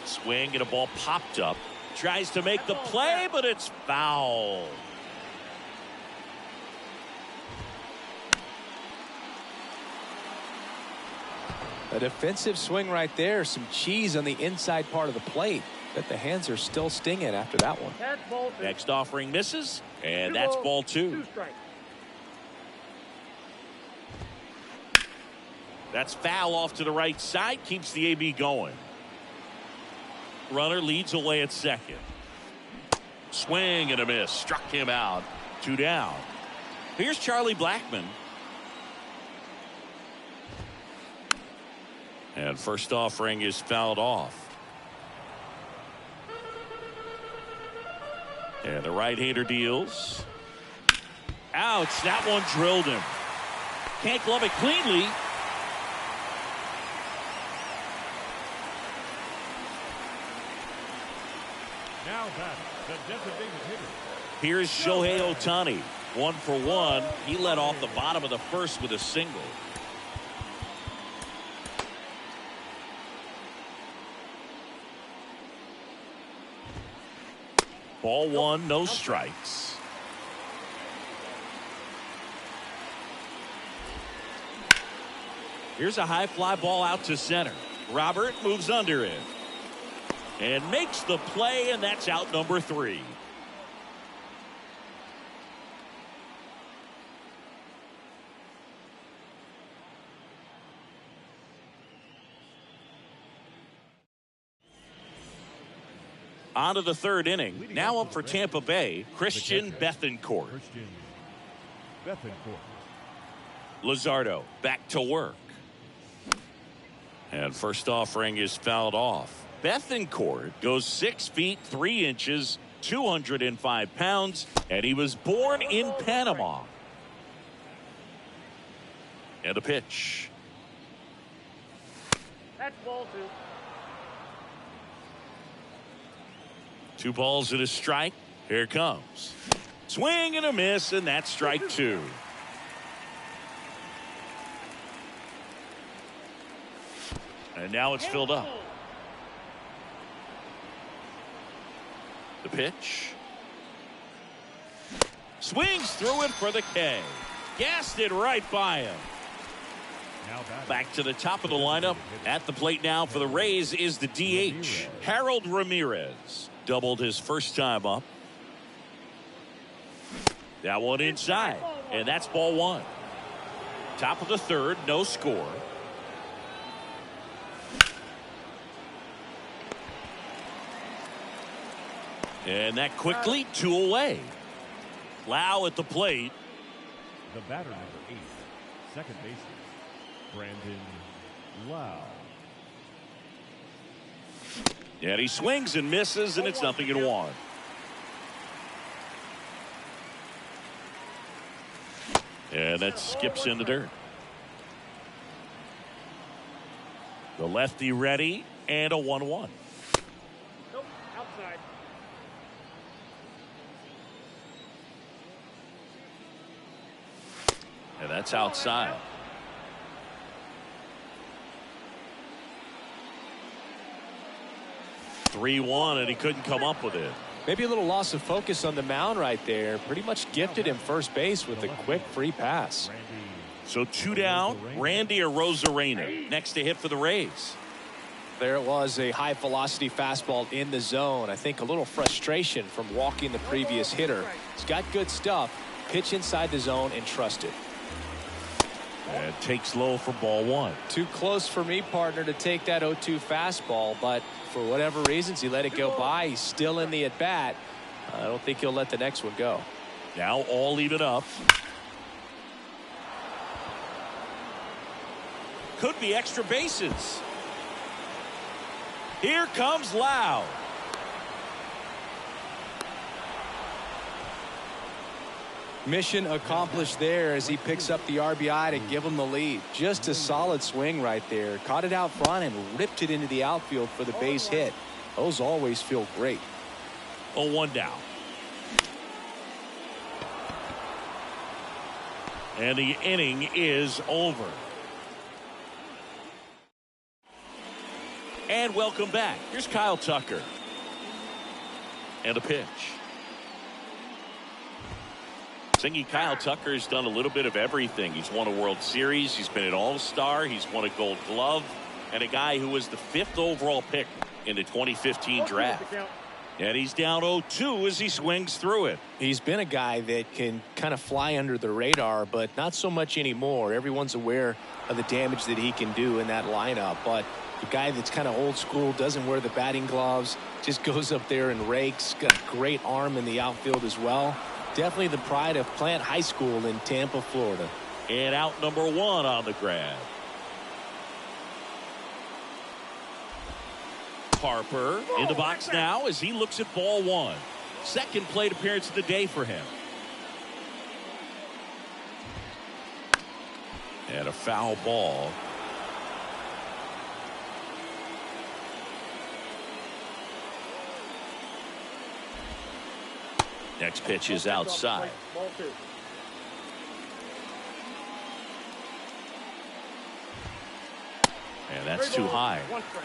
Swing and a ball popped up. Tries to make the play, but it's foul. A defensive swing right there. Some cheese on the inside part of the plate. But the hands are still stinging after that one. Next offering misses, and that's ball 2. That's foul off to the right side. Keeps the AB going. Runner leads away at second. Swing and a miss. Struck him out. 2 down. Here's Charlie Blackman. And first offering is fouled off. And the right-hander deals. Ouch. That one drilled him. Can't glove it cleanly. Now back, the designated hitter. Here's Shohei Ohtani. 1 for 1. He led off the bottom of the first with a single. Ball 1, no strikes. Here's a high fly ball out to center. Robert moves under it. And makes the play, and that's out number 3. On to the third inning. Now up for Tampa Bay, Christian Bethancourt. Christian Bethancourt. Luzardo back to work. And first offering is fouled off. Bethancourt goes 6 feet 3 inches, 205 pounds, and he was born in Panama. And a pitch. That's ball 2. 2 balls and a strike. Here it comes. Swing and a miss, and that's strike 2. And now it's filled up. The pitch. Swings through it for the K. Gassed it right by him. Back to the top of the lineup. At the plate now for the Rays is the DH, Harold Ramirez. Doubled his first time up. That one inside. And that's ball 1. Top of the third, no score. And that quickly 2 away. Lau at the plate. The batter, number 8, second baseman, Brandon Lau. And he swings and misses, and it's 0-1. And that skips in the dirt. The lefty ready, and a 1-1. Nope, outside. And that's outside. (3-1), and he couldn't come up with it. Maybe a little loss of focus on the mound right there. Pretty much gifted him first base with a quick free pass. So 2 down. Randy Arozarena next to hit for the Rays. There it was, a high velocity fastball in the zone. I think a little frustration from walking the previous hitter. He's got good stuff. Pitch inside the zone and trust it. And takes low for ball 1. Too close for me, partner, to take that 0-2 fastball, but for whatever reasons he let it go by. He's still in the at bat. I don't think he'll let the next one go. Now all even up. Could be extra bases. Here comes Lau. Mission accomplished there as he picks up the RBI to give him the lead. Just a solid swing right there. Caught it out front and ripped it into the outfield for the base hit. Those always feel great. 0-1 down. And the inning is over. And welcome back. Here's Kyle Tucker. And a pitch. Thinking Kyle Tucker's done a little bit of everything. He's won a World Series. He's been an All-Star. He's won a Gold Glove. And a guy who was the 5th overall pick in the 2015 draft. And he's down 0-2 as he swings through it. He's been a guy that can kind of fly under the radar, but not so much anymore. Everyone's aware of the damage that he can do in that lineup. But the guy that's kind of old school, doesn't wear the batting gloves, just goes up there and rakes. Got a great arm in the outfield as well. Definitely the pride of Plant High School in Tampa, Florida. And out number 1 on the grab. Harper in the box now as he looks at ball 1. Second plate appearance of the day for him. And a foul ball. Next pitch is outside. Ball 2. And that's too high. 1 strike.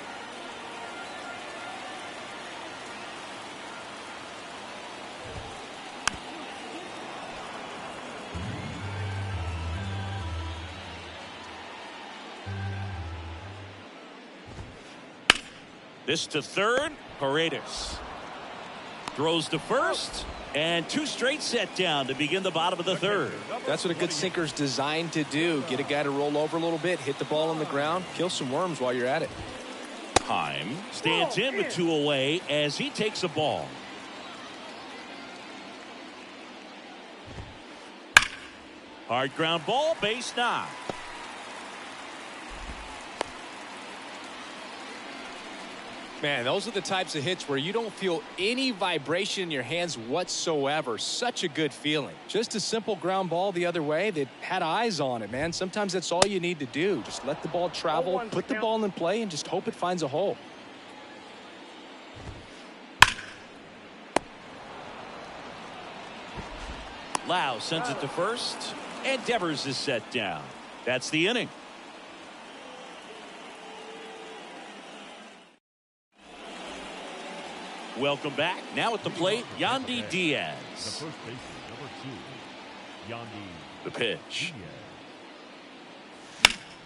This to third. Paredes throws to first. And 2 straight set down to begin the bottom of the third. That's what a good sinker's designed to do. Get a guy to roll over a little bit, hit the ball on the ground, kill some worms while you're at it. Heim stands in with 2 away as he takes a ball. Hard ground ball, base knock. Man, those are the types of hits where you don't feel any vibration in your hands whatsoever. Such a good feeling. Just a simple ground ball the other way that had eyes on it, man. Sometimes that's all you need to do. Just let the ball travel, put the ball in play, and just hope it finds a hole. Lau sends it to first, and Devers is set down. That's the inning. Welcome back. Now at the plate, Yandy Diaz. The first baseman, number 2, Yandy. The pitch.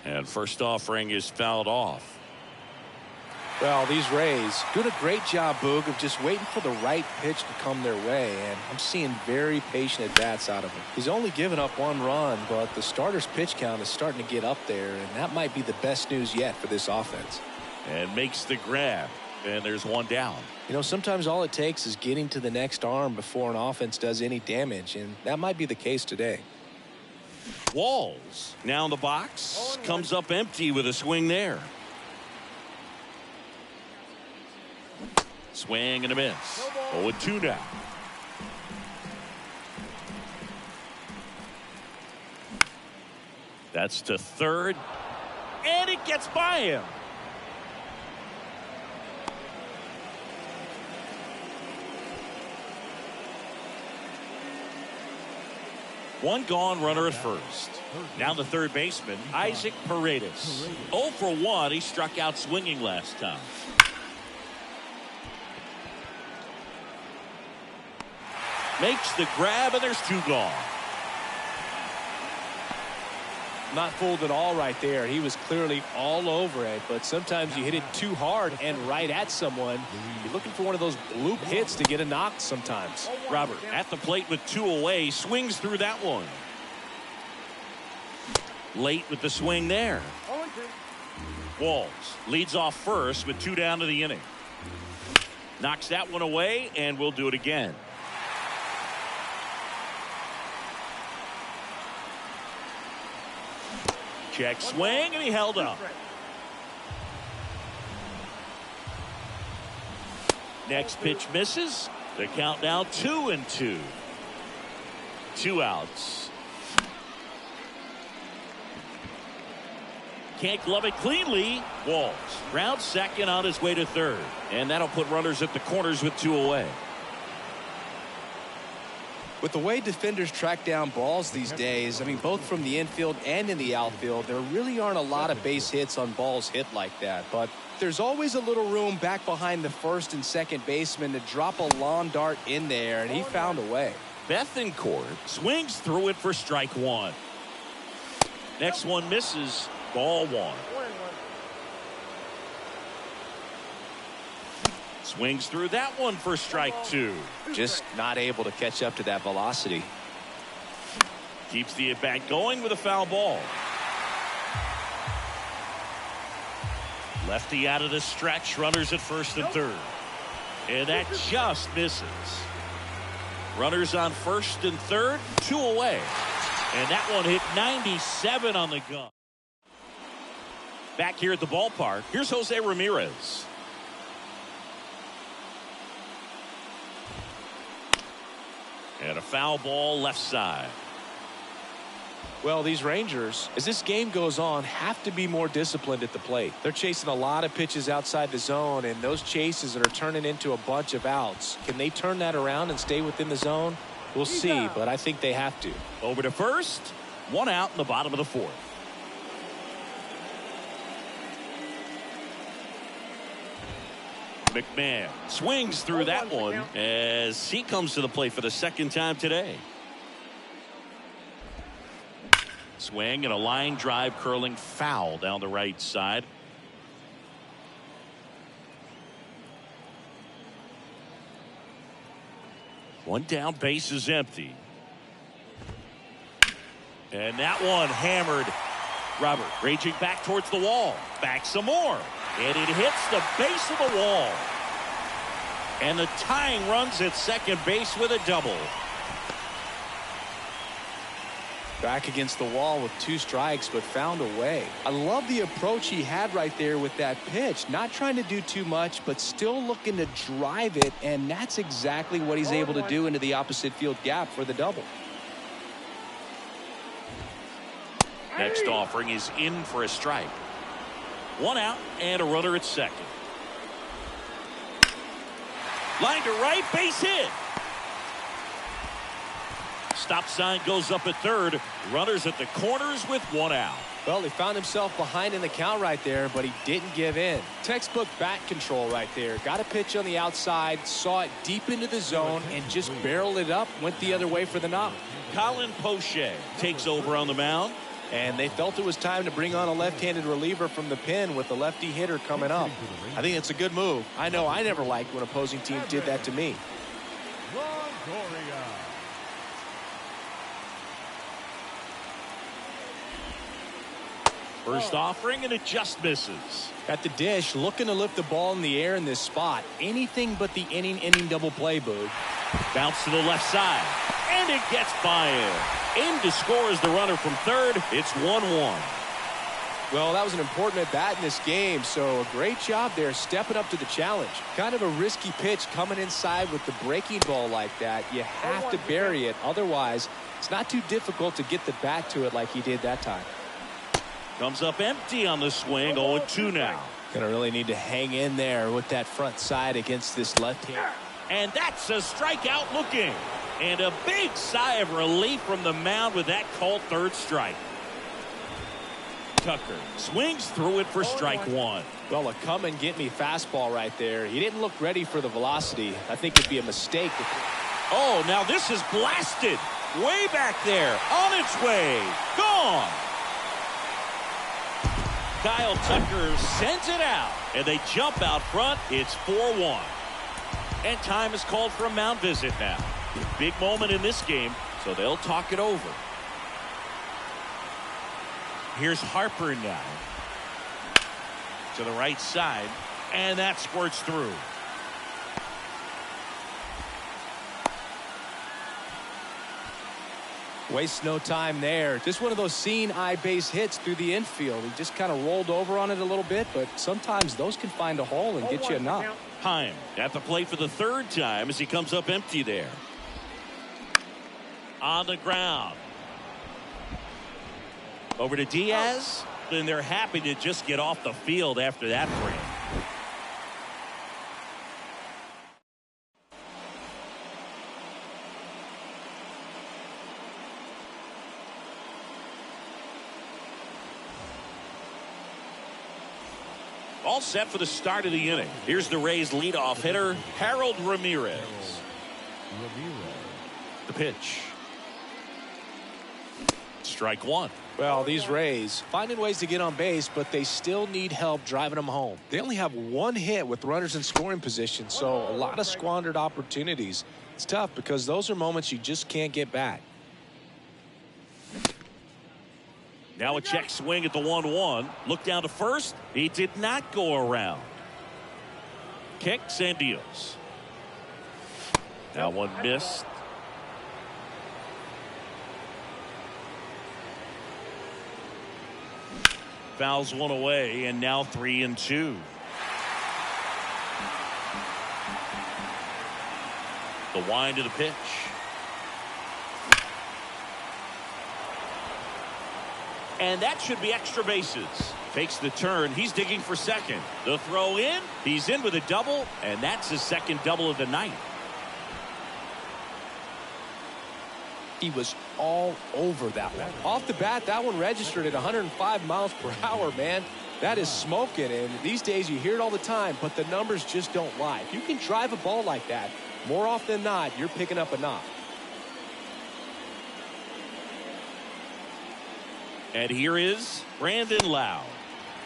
And first offering is fouled off. Well, these Rays doing a great job, Boog, of just waiting for the right pitch to come their way, and I'm seeing very patient at-bats out of him. He's only given up 1 run, but the starter's pitch count is starting to get up there, and that might be the best news yet for this offense. And makes the grab, and there's 1 down. You know, sometimes all it takes is getting to the next arm before an offense does any damage, and that might be the case today. Walls now in the box, comes up empty with a swing there. Swing and a miss. 0-2 now. That's to third, and it gets by him. One gone, runner at first. Now the third baseman, Isaac Paredes. 0 for 1. He struck out swinging last time. Makes the grab, and there's 2 gone. Not fooled at all right there. He was clearly all over it, but sometimes you hit it too hard and right at someone. You're looking for one of those bloop hits to get a knock sometimes. Robert at the plate with 2 away, swings through that one. Late with the swing there. Walls leads off first with 2 down to the inning. Knocks that one away, and we'll do it again. Check swing, and he held up. Next pitch misses. The count now 2-2. 2 outs. Can't glove it cleanly. Walls rounds second on his way to third. And that'll put runners at the corners with 2 away. With the way defenders track down balls these days, I mean, both from the infield and in the outfield, there really aren't a lot of base hits on balls hit like that. But there's always a little room back behind the first and second baseman to drop a lawn dart in there, and he found a way. Bethancourt swings through it for strike 1. Next one misses. Ball 1. Swings through that one for strike 2. Just not able to catch up to that velocity. Keeps the at-bat going with a foul ball. Lefty out of the stretch. Runners at first and third. And that just misses. Runners on first and third. 2 away. And that one hit 97 on the gun. Back here at the ballpark, here's Jose Ramirez. And a foul ball left side. Well, these Rangers, as this game goes on, have to be more disciplined at the plate. They're chasing a lot of pitches outside the zone, and those chases that are turning into a bunch of outs. Can they turn that around and stay within the zone? We'll see, but I think they have to. Over to first. 1 out in the bottom of the 4th. McMahon swings through that one as he comes to the plate for the second time today. Swing and a line drive curling foul down the right side. One down, base is empty. And that one hammered. Robert raging back towards the wall. Back some more. And it hits the base of the wall. And the tying runs at second base with a double. Back against the wall with 2 strikes, but found a way. I love the approach he had right there with that pitch. Not trying to do too much, but still looking to drive it, and that's exactly what he's able to do into the opposite field gap for the double. Next offering is in for a strike. 1 out and a runner at second. Line to right, base hit. Stop sign goes up at third. Runners at the corners with 1 out. Well, he found himself behind in the count right there, but he didn't give in. Textbook bat control right there. Got a pitch on the outside, saw it deep into the zone, and just barreled it up, went the other way for the knock. Colin Poche takes over on the mound. And they felt it was time to bring on a left-handed reliever from the pen with the lefty hitter coming up. I think it's a good move. I know I never liked when opposing teams did that to me. First offering, and it just misses. At the dish, looking to lift the ball in the air in this spot. Anything but the inning double play, Boog. Bounce to the left side, and it gets by him. In to score is the runner from third. It's 1-1. Well, that was an important at-bat in this game, so a great job there stepping up to the challenge. Kind of a risky pitch coming inside with the breaking ball like that. You have to bury it. Otherwise, it's not too difficult to get the bat to it like he did that time. Comes up empty on the swing. 0-2 now. Gonna really need to hang in there with that front side against this left hand. And that's a strikeout looking. And a big sigh of relief from the mound with that called third strike. Tucker swings through it for strike 1. Well, a come and get me fastball right there. He didn't look ready for the velocity. I think it'd be a mistake. Oh, now this is blasted. Way back there. On its way. Gone. Kyle Tucker sends it out. And they jump out front. It's 4-1. And time is called for a mound visit now. Big moment in this game, so they'll talk it over. Here's Harper now. To the right side, and that squirts through. Wastes no time there. Just one of those seeing eye base hits through the infield. He just kind of rolled over on it a little bit, but sometimes those can find a hole and get you a knock. Heim at the plate for the third time as he comes up empty there. On the ground. Over to Diaz. And they're happy to just get off the field after that frame. All set for the start of the inning. Here's the Rays leadoff hitter, Harold Ramirez. The pitch. Strike 1. Well, these Rays finding ways to get on base, but they still need help driving them home. They only have 1 hit with runners in scoring position, so a lot of squandered opportunities. It's tough because those are moments you just can't get back. Now a check swing at the 1-1. Look down to first. He did not go around. Kicks and deals. That one missed. Fouls one away, and now 3-2. The wind of the pitch. And that should be extra bases. Takes the turn. He's digging for second. The throw in. He's in with a double, and that's his second double of the night. He was all over that one. Off the bat, that one registered at 105 miles per hour, man. That is smoking, and these days you hear it all the time, but the numbers just don't lie. If you can drive a ball like that, more often than not, you're picking up a knock. And here is Brandon Lau.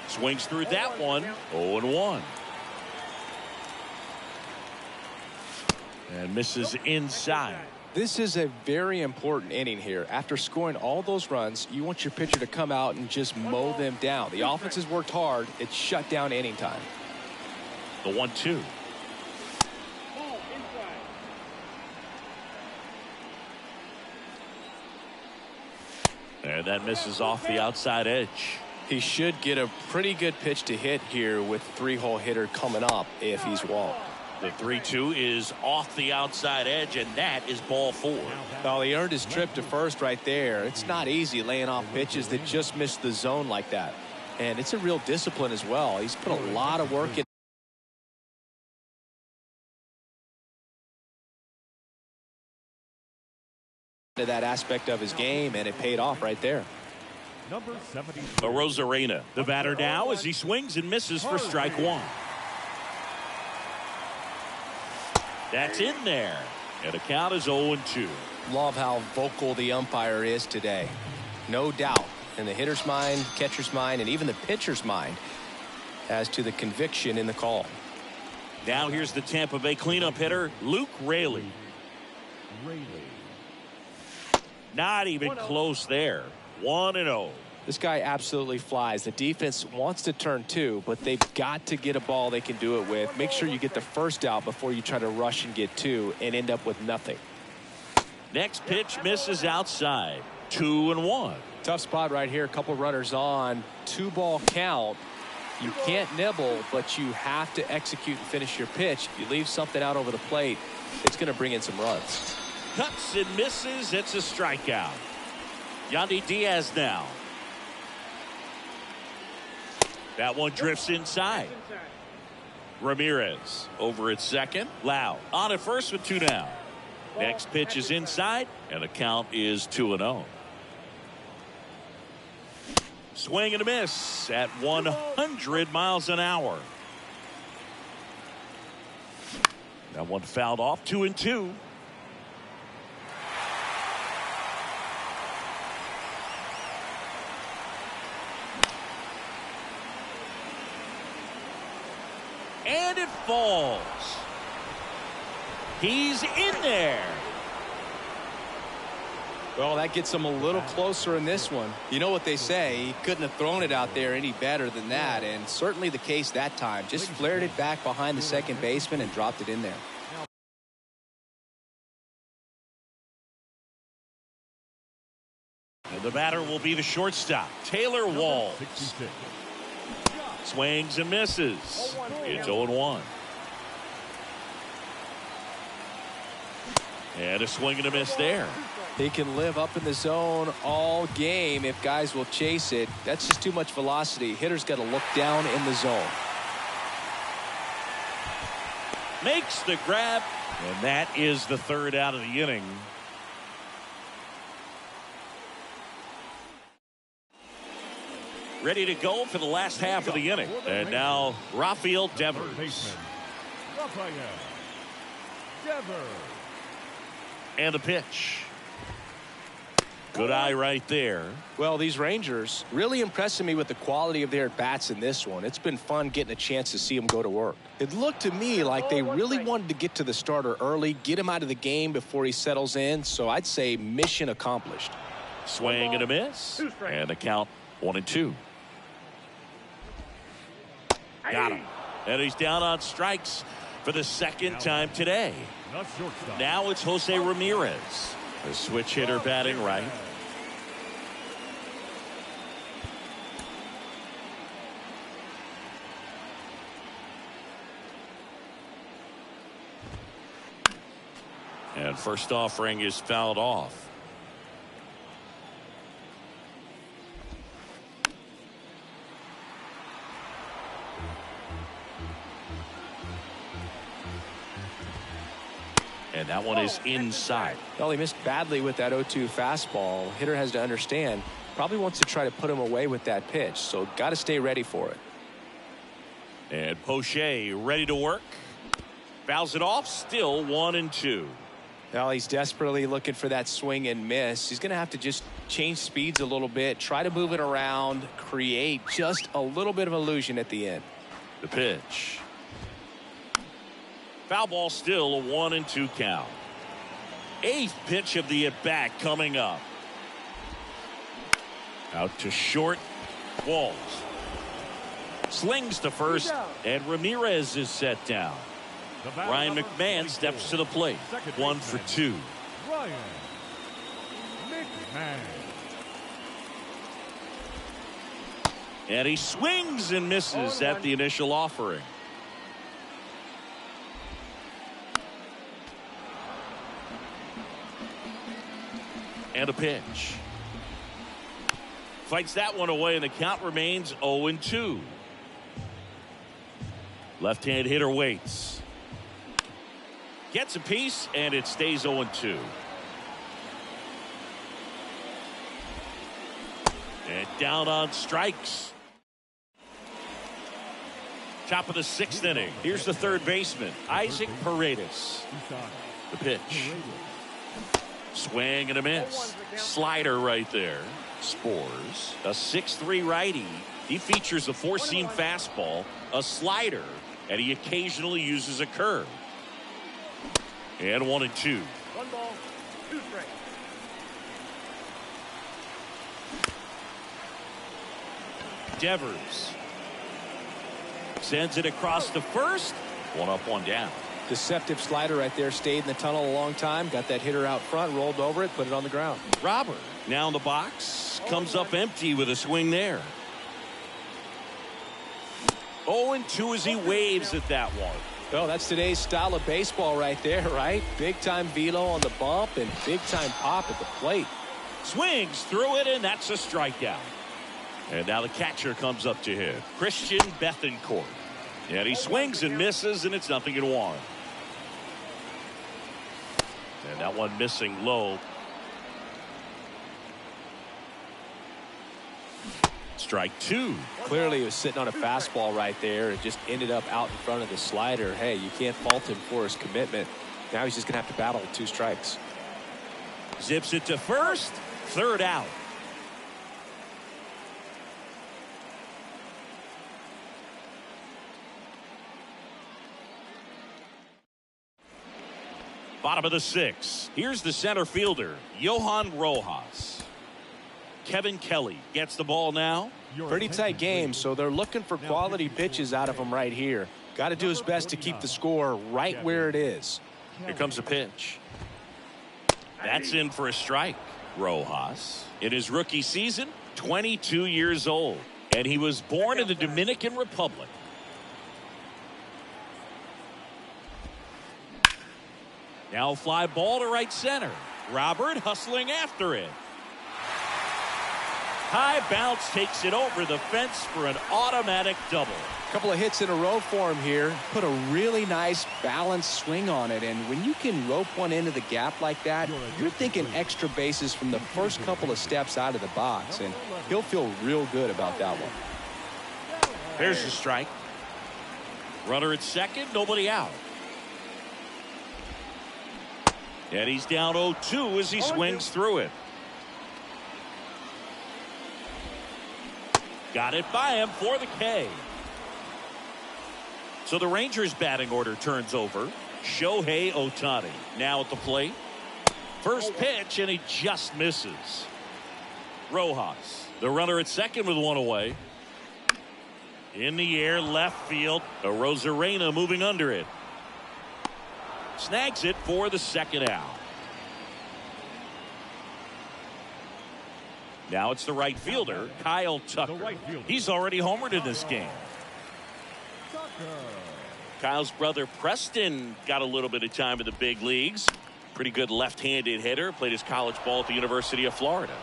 Swings through that one. 0-1. And misses inside. This is a very important inning here. After scoring all those runs, you want your pitcher to come out and just mow them down. The offense has worked hard. It's shut down inning time. The 1-2. And that misses off the outside edge. He should get a pretty good pitch to hit here with 3-hole hitter coming up if he's walked. The 3-2 is off the outside edge, and that is ball 4. Well, he earned his trip to first right there. It's not easy laying off pitches that just miss the zone like that. And it's a real discipline as well. He's put a lot of work into that aspect of his game, and it paid off right there. Number 70. Arozarena, the batter now, as he swings and misses for strike 1. That's in there. And the count is 0-2. Love how vocal the umpire is today. No doubt in the hitter's mind, catcher's mind, and even the pitcher's mind as to the conviction in the call. Now here's the Tampa Bay cleanup hitter, Luke Raley. Not even close there. 1-0. This guy absolutely flies. The defense wants to turn 2, but they've got to get a ball they can do it with. Make sure you get the first out before you try to rush and get 2 and end up with nothing. Next pitch misses outside. 2-1. Tough spot right here. A couple runners on. 2-ball count. You can't nibble, but you have to execute and finish your pitch. If you leave something out over the plate, it's going to bring in some runs. Cuts and misses. It's a strikeout. Yandy Diaz now. That one drifts inside. Ramirez over at second. Lau on at first with 2 down. Next pitch is inside, and the count is 2-0. Swing and a miss at 100 miles an hour. That one fouled off. 2-2. And it falls. He's in there. Well, that gets him a little closer in this one. You know what they say, he couldn't have thrown it out there any better than that, and certainly the case that time. Just flared it back behind the second baseman and dropped it in there. And the batter will be the shortstop, Taylor Walls. Swings and misses. It's 0-1. And a swing and a miss there. He can live up in the zone all game if guys will chase it. That's just too much velocity. Hitter's got to look down in the zone. Makes the grab, and that is the 3rd out of the inning. Ready to go for the last half of the inning. And now Rafael Devers. And the pitch. Good eye right there. Well, these Rangers really impressing me with the quality of their bats in this one. It's been fun getting a chance to see them go to work. It looked to me like they really wanted to get to the starter early, get him out of the game before he settles in. So I'd say mission accomplished. Swing and a miss. And the count 1-2. Got him. And he's down on strikes for the 2nd time today. Now it's Jose Ramirez, the switch hitter batting right. And first offering is fouled off. And that one is inside. Well, he missed badly with that 0-2 fastball. Hitter has to understand, probably wants to try to put him away with that pitch, so got to stay ready for it. And Poche ready to work. Fouls it off, still 1-2. Well, he's desperately looking for that swing and miss. He's going to have to just change speeds a little bit, try to move it around, create just a little bit of illusion at the end. The pitch. Foul ball, still a 1-2 count. Eighth pitch of the at-bat coming up. Out to short. Walls. Slings to first, and Ramirez is set down. Ryan McMahon steps to the plate. 1 for 2. Ryan McMahon. And he swings and misses at the initial offering. And a pitch. Fights that one away, and the count remains 0-2. Left-hand hitter waits. Gets a piece, and it stays 0-2. And down on strikes. Top of the 6th inning. Here's the third baseman, Isaac Paredes. The pitch. Swing and a miss. Slider right there. Spores. A 6'3" righty. He features a 4-seam fastball, a slider, and he occasionally uses a curve. And 1-2. 1 ball, 2 strikes. Devers sends it across to first. 1 up, 1 down. Deceptive slider right there. Stayed in the tunnel a long time. Got that hitter out front. Rolled over it. Put it on the ground. Robert now in the box. Comes up empty with a swing there. 0-2 as he waves at that one. Well, that's today's style of baseball right there, right? Big time velo on the bump and big time pop at the plate. Swings through it, and that's a strikeout. And now the catcher comes up to him, Christian Bethancourt. And he swings and misses, and it's 0-1. And that one missing low. Strike 2. Clearly he was sitting on a fastball right there. It just ended up out in front of the slider. Hey, you can't fault him for his commitment. Now he's just going to have to battle with 2 strikes. Zips it to first. Third out. Bottom of the 6th. Here's the center fielder, Johan Rojas. Kevin Kelly gets the ball now. Pretty tight game, so they're looking for quality pitches out of him right here. Got to do his best to keep the score right where it is. Here comes a pitch. That's in for a strike. Rojas, in his rookie season, 22 years old, and he was born in the Dominican Republic. Now fly ball to right center. Robert hustling after it. High bounce takes it over the fence for an automatic double. Couple of hits in a row for him here. Put a really nice balanced swing on it, and when you can rope one into the gap like that, you're thinking extra bases from the first couple of steps out of the box, and he'll feel real good about that one. There's the strike. Runner at second, nobody out. And he's down 0-2 as he swings through it. Got it by him for the K. So the Rangers batting order turns over. Shohei Ohtani now at the plate. First pitch, and he just misses. Rojas, the runner at second with 1 away. In the air, left field. Arozarena moving under it. Snags it for the second out. Now it's the right fielder, Kyle Tucker. He's already homered in this game. Kyle's brother Preston got a little bit of time in the big leagues. Pretty good left-handed hitter. Played his college ball at the University of Florida.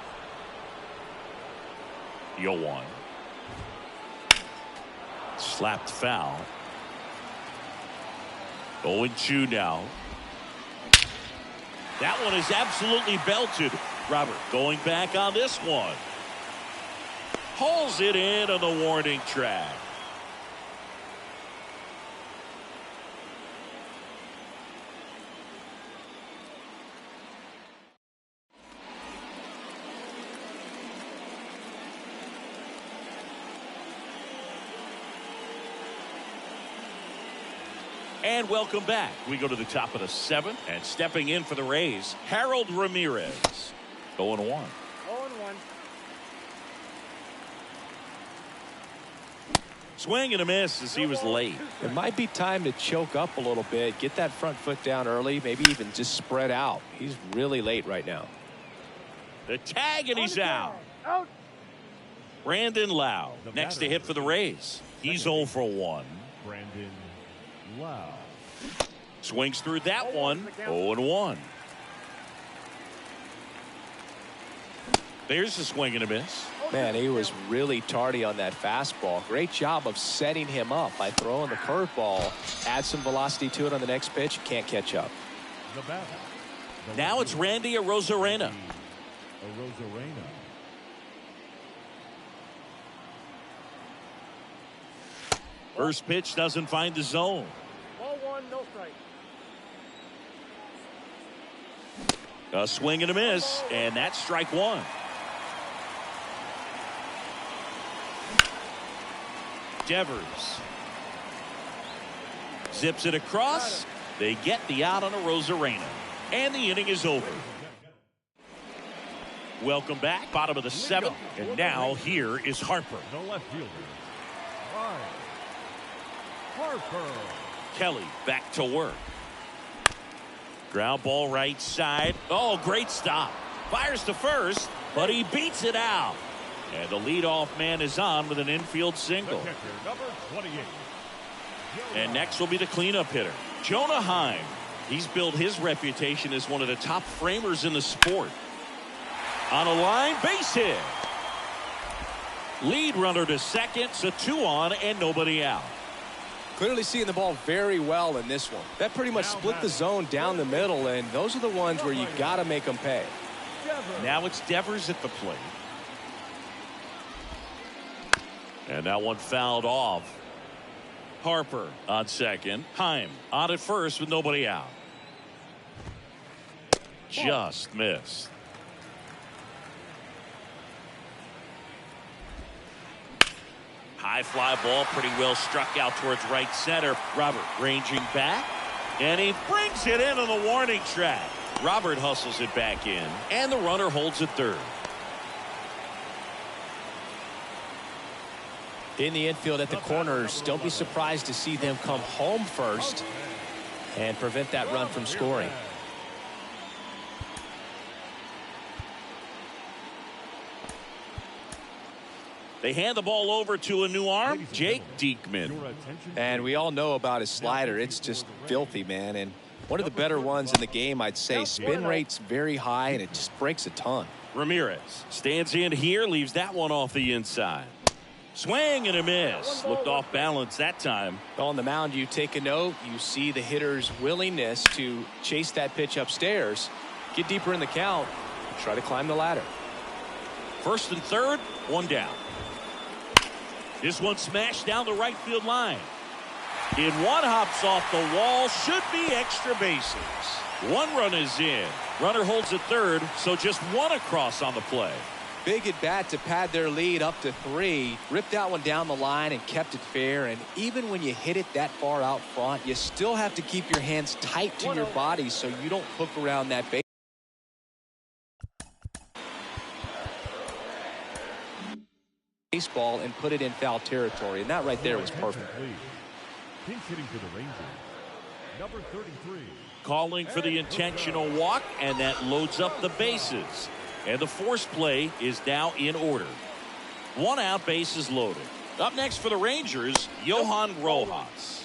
0-1. Slapped foul. 0-2 now. That one is absolutely belted. Robert going back on this one. Hauls it in on the warning track. And welcome back. We go to the top of the 7th, and stepping in for the Rays, Harold Ramirez. 0-1. 0-1. Swing and a miss as he was late. It might be time to choke up a little bit, get that front foot down early, maybe even just spread out. He's really late right now. The tag, and he's out. Out. Brandon Lau next to hit for the Rays. He's 0 for 1. Brandon Lau. Swings through that one. 0-1. There's a swing and a miss. Man, he was really tardy on that fastball. Great job of setting him up by throwing the curveball. Add some velocity to it on the next pitch. Can't catch up. The batter. Now it's Randy Arozarena. Arozarena. First pitch doesn't find the zone. Ball 1, no strike. A swing and a miss, and that's strike 1. Devers zips it across. They get the out on Arozarena, and the inning is over. Welcome back, bottom of the 7th, and now here is Harper. The left fielder. Bryce Harper. Kelly back to work. Ground ball right side. Oh, great stop. Fires to first, but he beats it out. And the leadoff man is on with an infield single. The catcher, number 28. And next will be the cleanup hitter, Jonah Heim. He's built his reputation as one of the top framers in the sport. On a line, base hit. Lead runner to second, so 2 on and nobody out. Clearly seeing the ball very well in this one. That pretty much split the zone down the middle, and those are the ones where you got to make them pay. Now it's Devers at the plate. And that one fouled off. Harper on second. Heim on at first with nobody out. Just missed. High fly ball, pretty well struck out towards right center. Robert ranging back, and he brings it in on the warning track. Robert hustles it back in, and the runner holds at third. In the infield at the corners, don't be surprised to see them come home first and prevent that run from scoring. They hand the ball over to a new arm, Jake Diekman. And we all know about his slider. It's just filthy, man. And one of the better ones in the game, I'd say. Spin rate's very high, and it just breaks a ton. Ramirez stands in here, leaves that one off the inside. Swing and a miss. Looked off balance that time. On the mound, you take a note. You see the hitter's willingness to chase that pitch upstairs, get deeper in the count, try to climb the ladder. First and third, one down. This one smashed down the right field line. In one hops off the wall, should be extra bases. One run is in. Runner holds at third, so just one across on the play. Big at bat to pad their lead up to 3. Ripped that one down the line and kept it fair. And even when you hit it that far out front, you still have to keep your hands tight to your body so you don't hook around that base. Baseball and put it in foul territory, and that right there was perfect. Pinch hitting to the Rangers, number 33. Calling for the intentional walk, and that loads up the bases. And the force play is now in order. One out, bases loaded. Up next for the Rangers, Johan Rojas.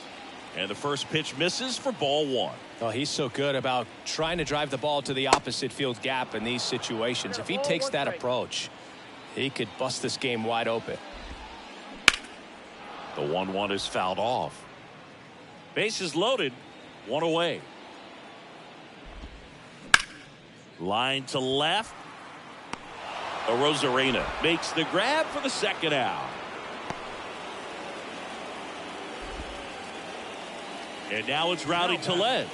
And the first pitch misses for ball 1. Oh, he's so good about trying to drive the ball to the opposite field gap in these situations. If he takes that approach, he could bust this game wide open. The 1-1 is fouled off. Bases loaded, one away. Line to left. Arozarena makes the grab for the second out. And now it's Rowdy Tellez.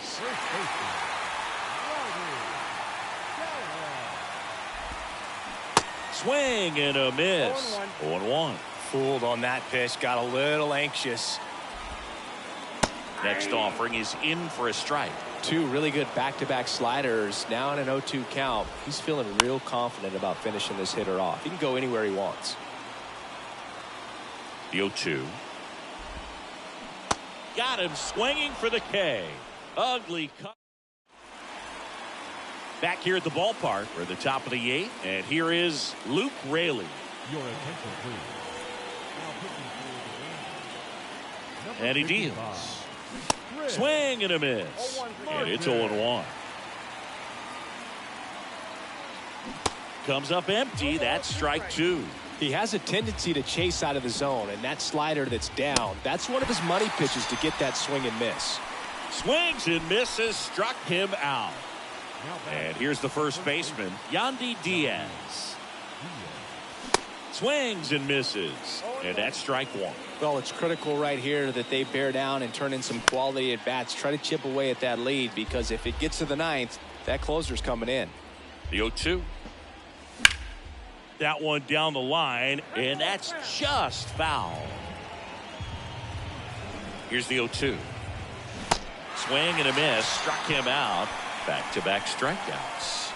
Swing and a miss. 0-1. Fooled on that pitch, got a little anxious. Next offering is in for a strike. Two really good back-to-back sliders. Now in an 0-2 count. He's feeling real confident about finishing this hitter off. He can go anywhere he wants. The 0-2. Got him swinging for the K. Ugly cut. Back here at the ballpark. We're at the top of the 8th. And here is Luke Raley. Your attention, please. Now pitching for the Rangers. And he 55. deals. Swing and a miss. And it's 0-1. Comes up empty. That's strike 2. He has a tendency to chase out of the zone, and that slider that's down, that's one of his money pitches to get that swing and miss. Swings and misses, struck him out. And here's the first baseman, Yandy Diaz. Swings and misses, and that's strike 1. Well, it's critical right here that they bear down and turn in some quality at bats. Try to chip away at that lead, because if it gets to the 9th, that closer's coming in. The 0-2. That one down the line, and that's just foul. Here's the 0-2. Swing and a miss, struck him out. Back-to-back strikeouts.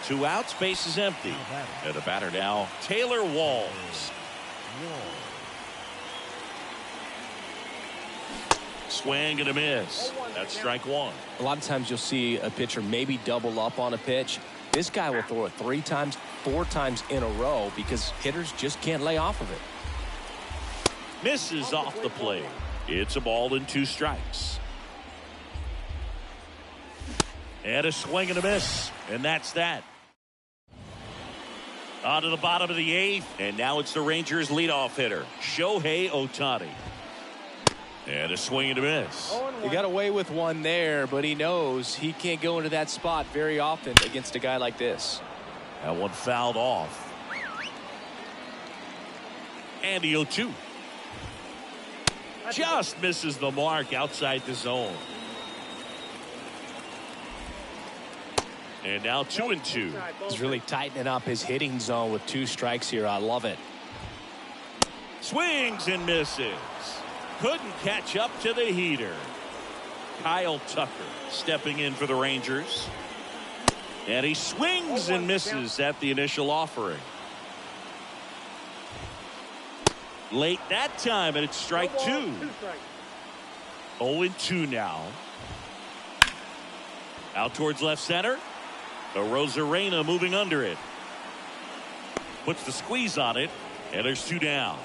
2 outs, base is empty. And the batter now, Taylor Walls. Swing and a miss. That's strike 1. A lot of times you'll see a pitcher maybe double up on a pitch. This guy will throw it 3 times, 4 times in a row because hitters just can't lay off of it. Misses off the plate. It's a ball and 2 strikes. And a swing and a miss. And that's that. On to the bottom of the 8th. And now it's the Rangers leadoff hitter, Shohei Ohtani. And a swing and a miss. He got away with one there, but he knows he can't go into that spot very often against a guy like this. That one fouled off. And the 0-2. Just misses the mark outside the zone. And now 2-2. He's really tightening up his hitting zone with 2 strikes here. I love it. Swings and misses. Couldn't catch up to the heater. Kyle Tucker stepping in for the Rangers. And he swings and misses at the initial offering. Late that time, and it's strike 2. 0-2 now. Out towards left center. Arozarena moving under it. Puts the squeeze on it, and there's 2 down.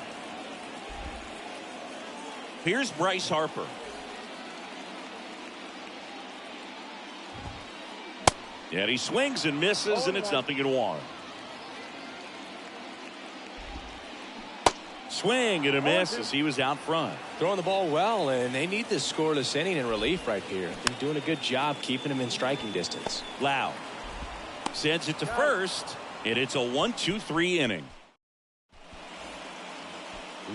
Here's Bryce Harper. And he swings and misses, and it's 0-1. Swing and a miss as he was out front. Throwing the ball well, and they need this scoreless inning in relief right here. They're doing a good job keeping him in striking distance. Loud sends it to first, and it's a 1-2-3 inning.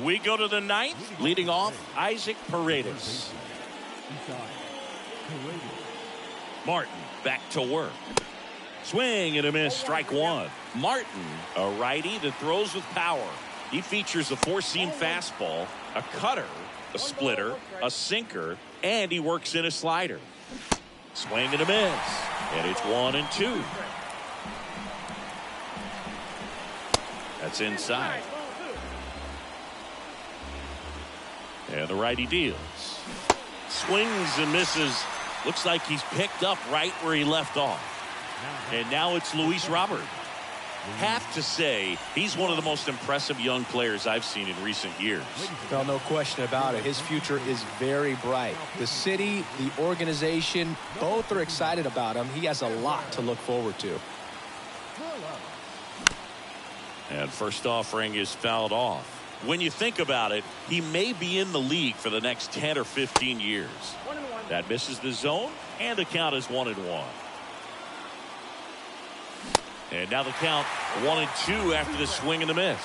We go to the 9th, leading off Isaac Paredes. Martin back to work. Swing and a miss, strike 1. Martin, a righty that throws with power. He features a 4-seam fastball, a cutter, a splitter, a sinker, and he works in a slider. Swing and a miss, and it's 1-2. That's inside. And the righty deals. Swings and misses. Looks like he's picked up right where he left off. And now it's Luis Robert. Have to say, he's one of the most impressive young players I've seen in recent years. Well, no question about it. His future is very bright. The city, the organization, both are excited about him. He has a lot to look forward to. And first offering is fouled off. When you think about it, he may be in the league for the next 10 or 15 years. That misses the zone, and the count is 1-1. And now the count 1-2 after the swing and the miss.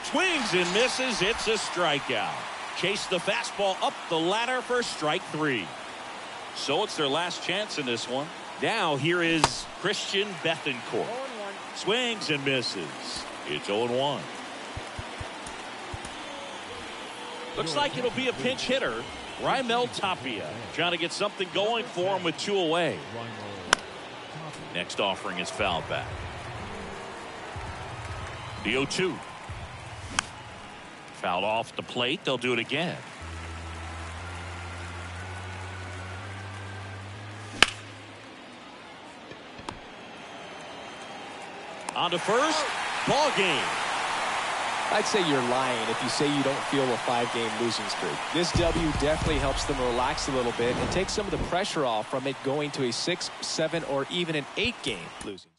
Swings and misses. It's a strikeout. Chase the fastball up the ladder for strike 3. So it's their last chance in this one. Now here is Christian Bethancourt. Swings and misses. It's 0-1. Looks like it'll be a pinch hitter. Raimel Tapia trying to get something going for him with 2 away. Next offering is fouled back. The 0-2. Fouled off the plate. They'll do it again. On to first. Ball game. I'd say you're lying if you say you don't feel a 5-game losing streak. This W definitely helps them relax a little bit and take some of the pressure off from it going to a 6, 7, or even an 8-game losing.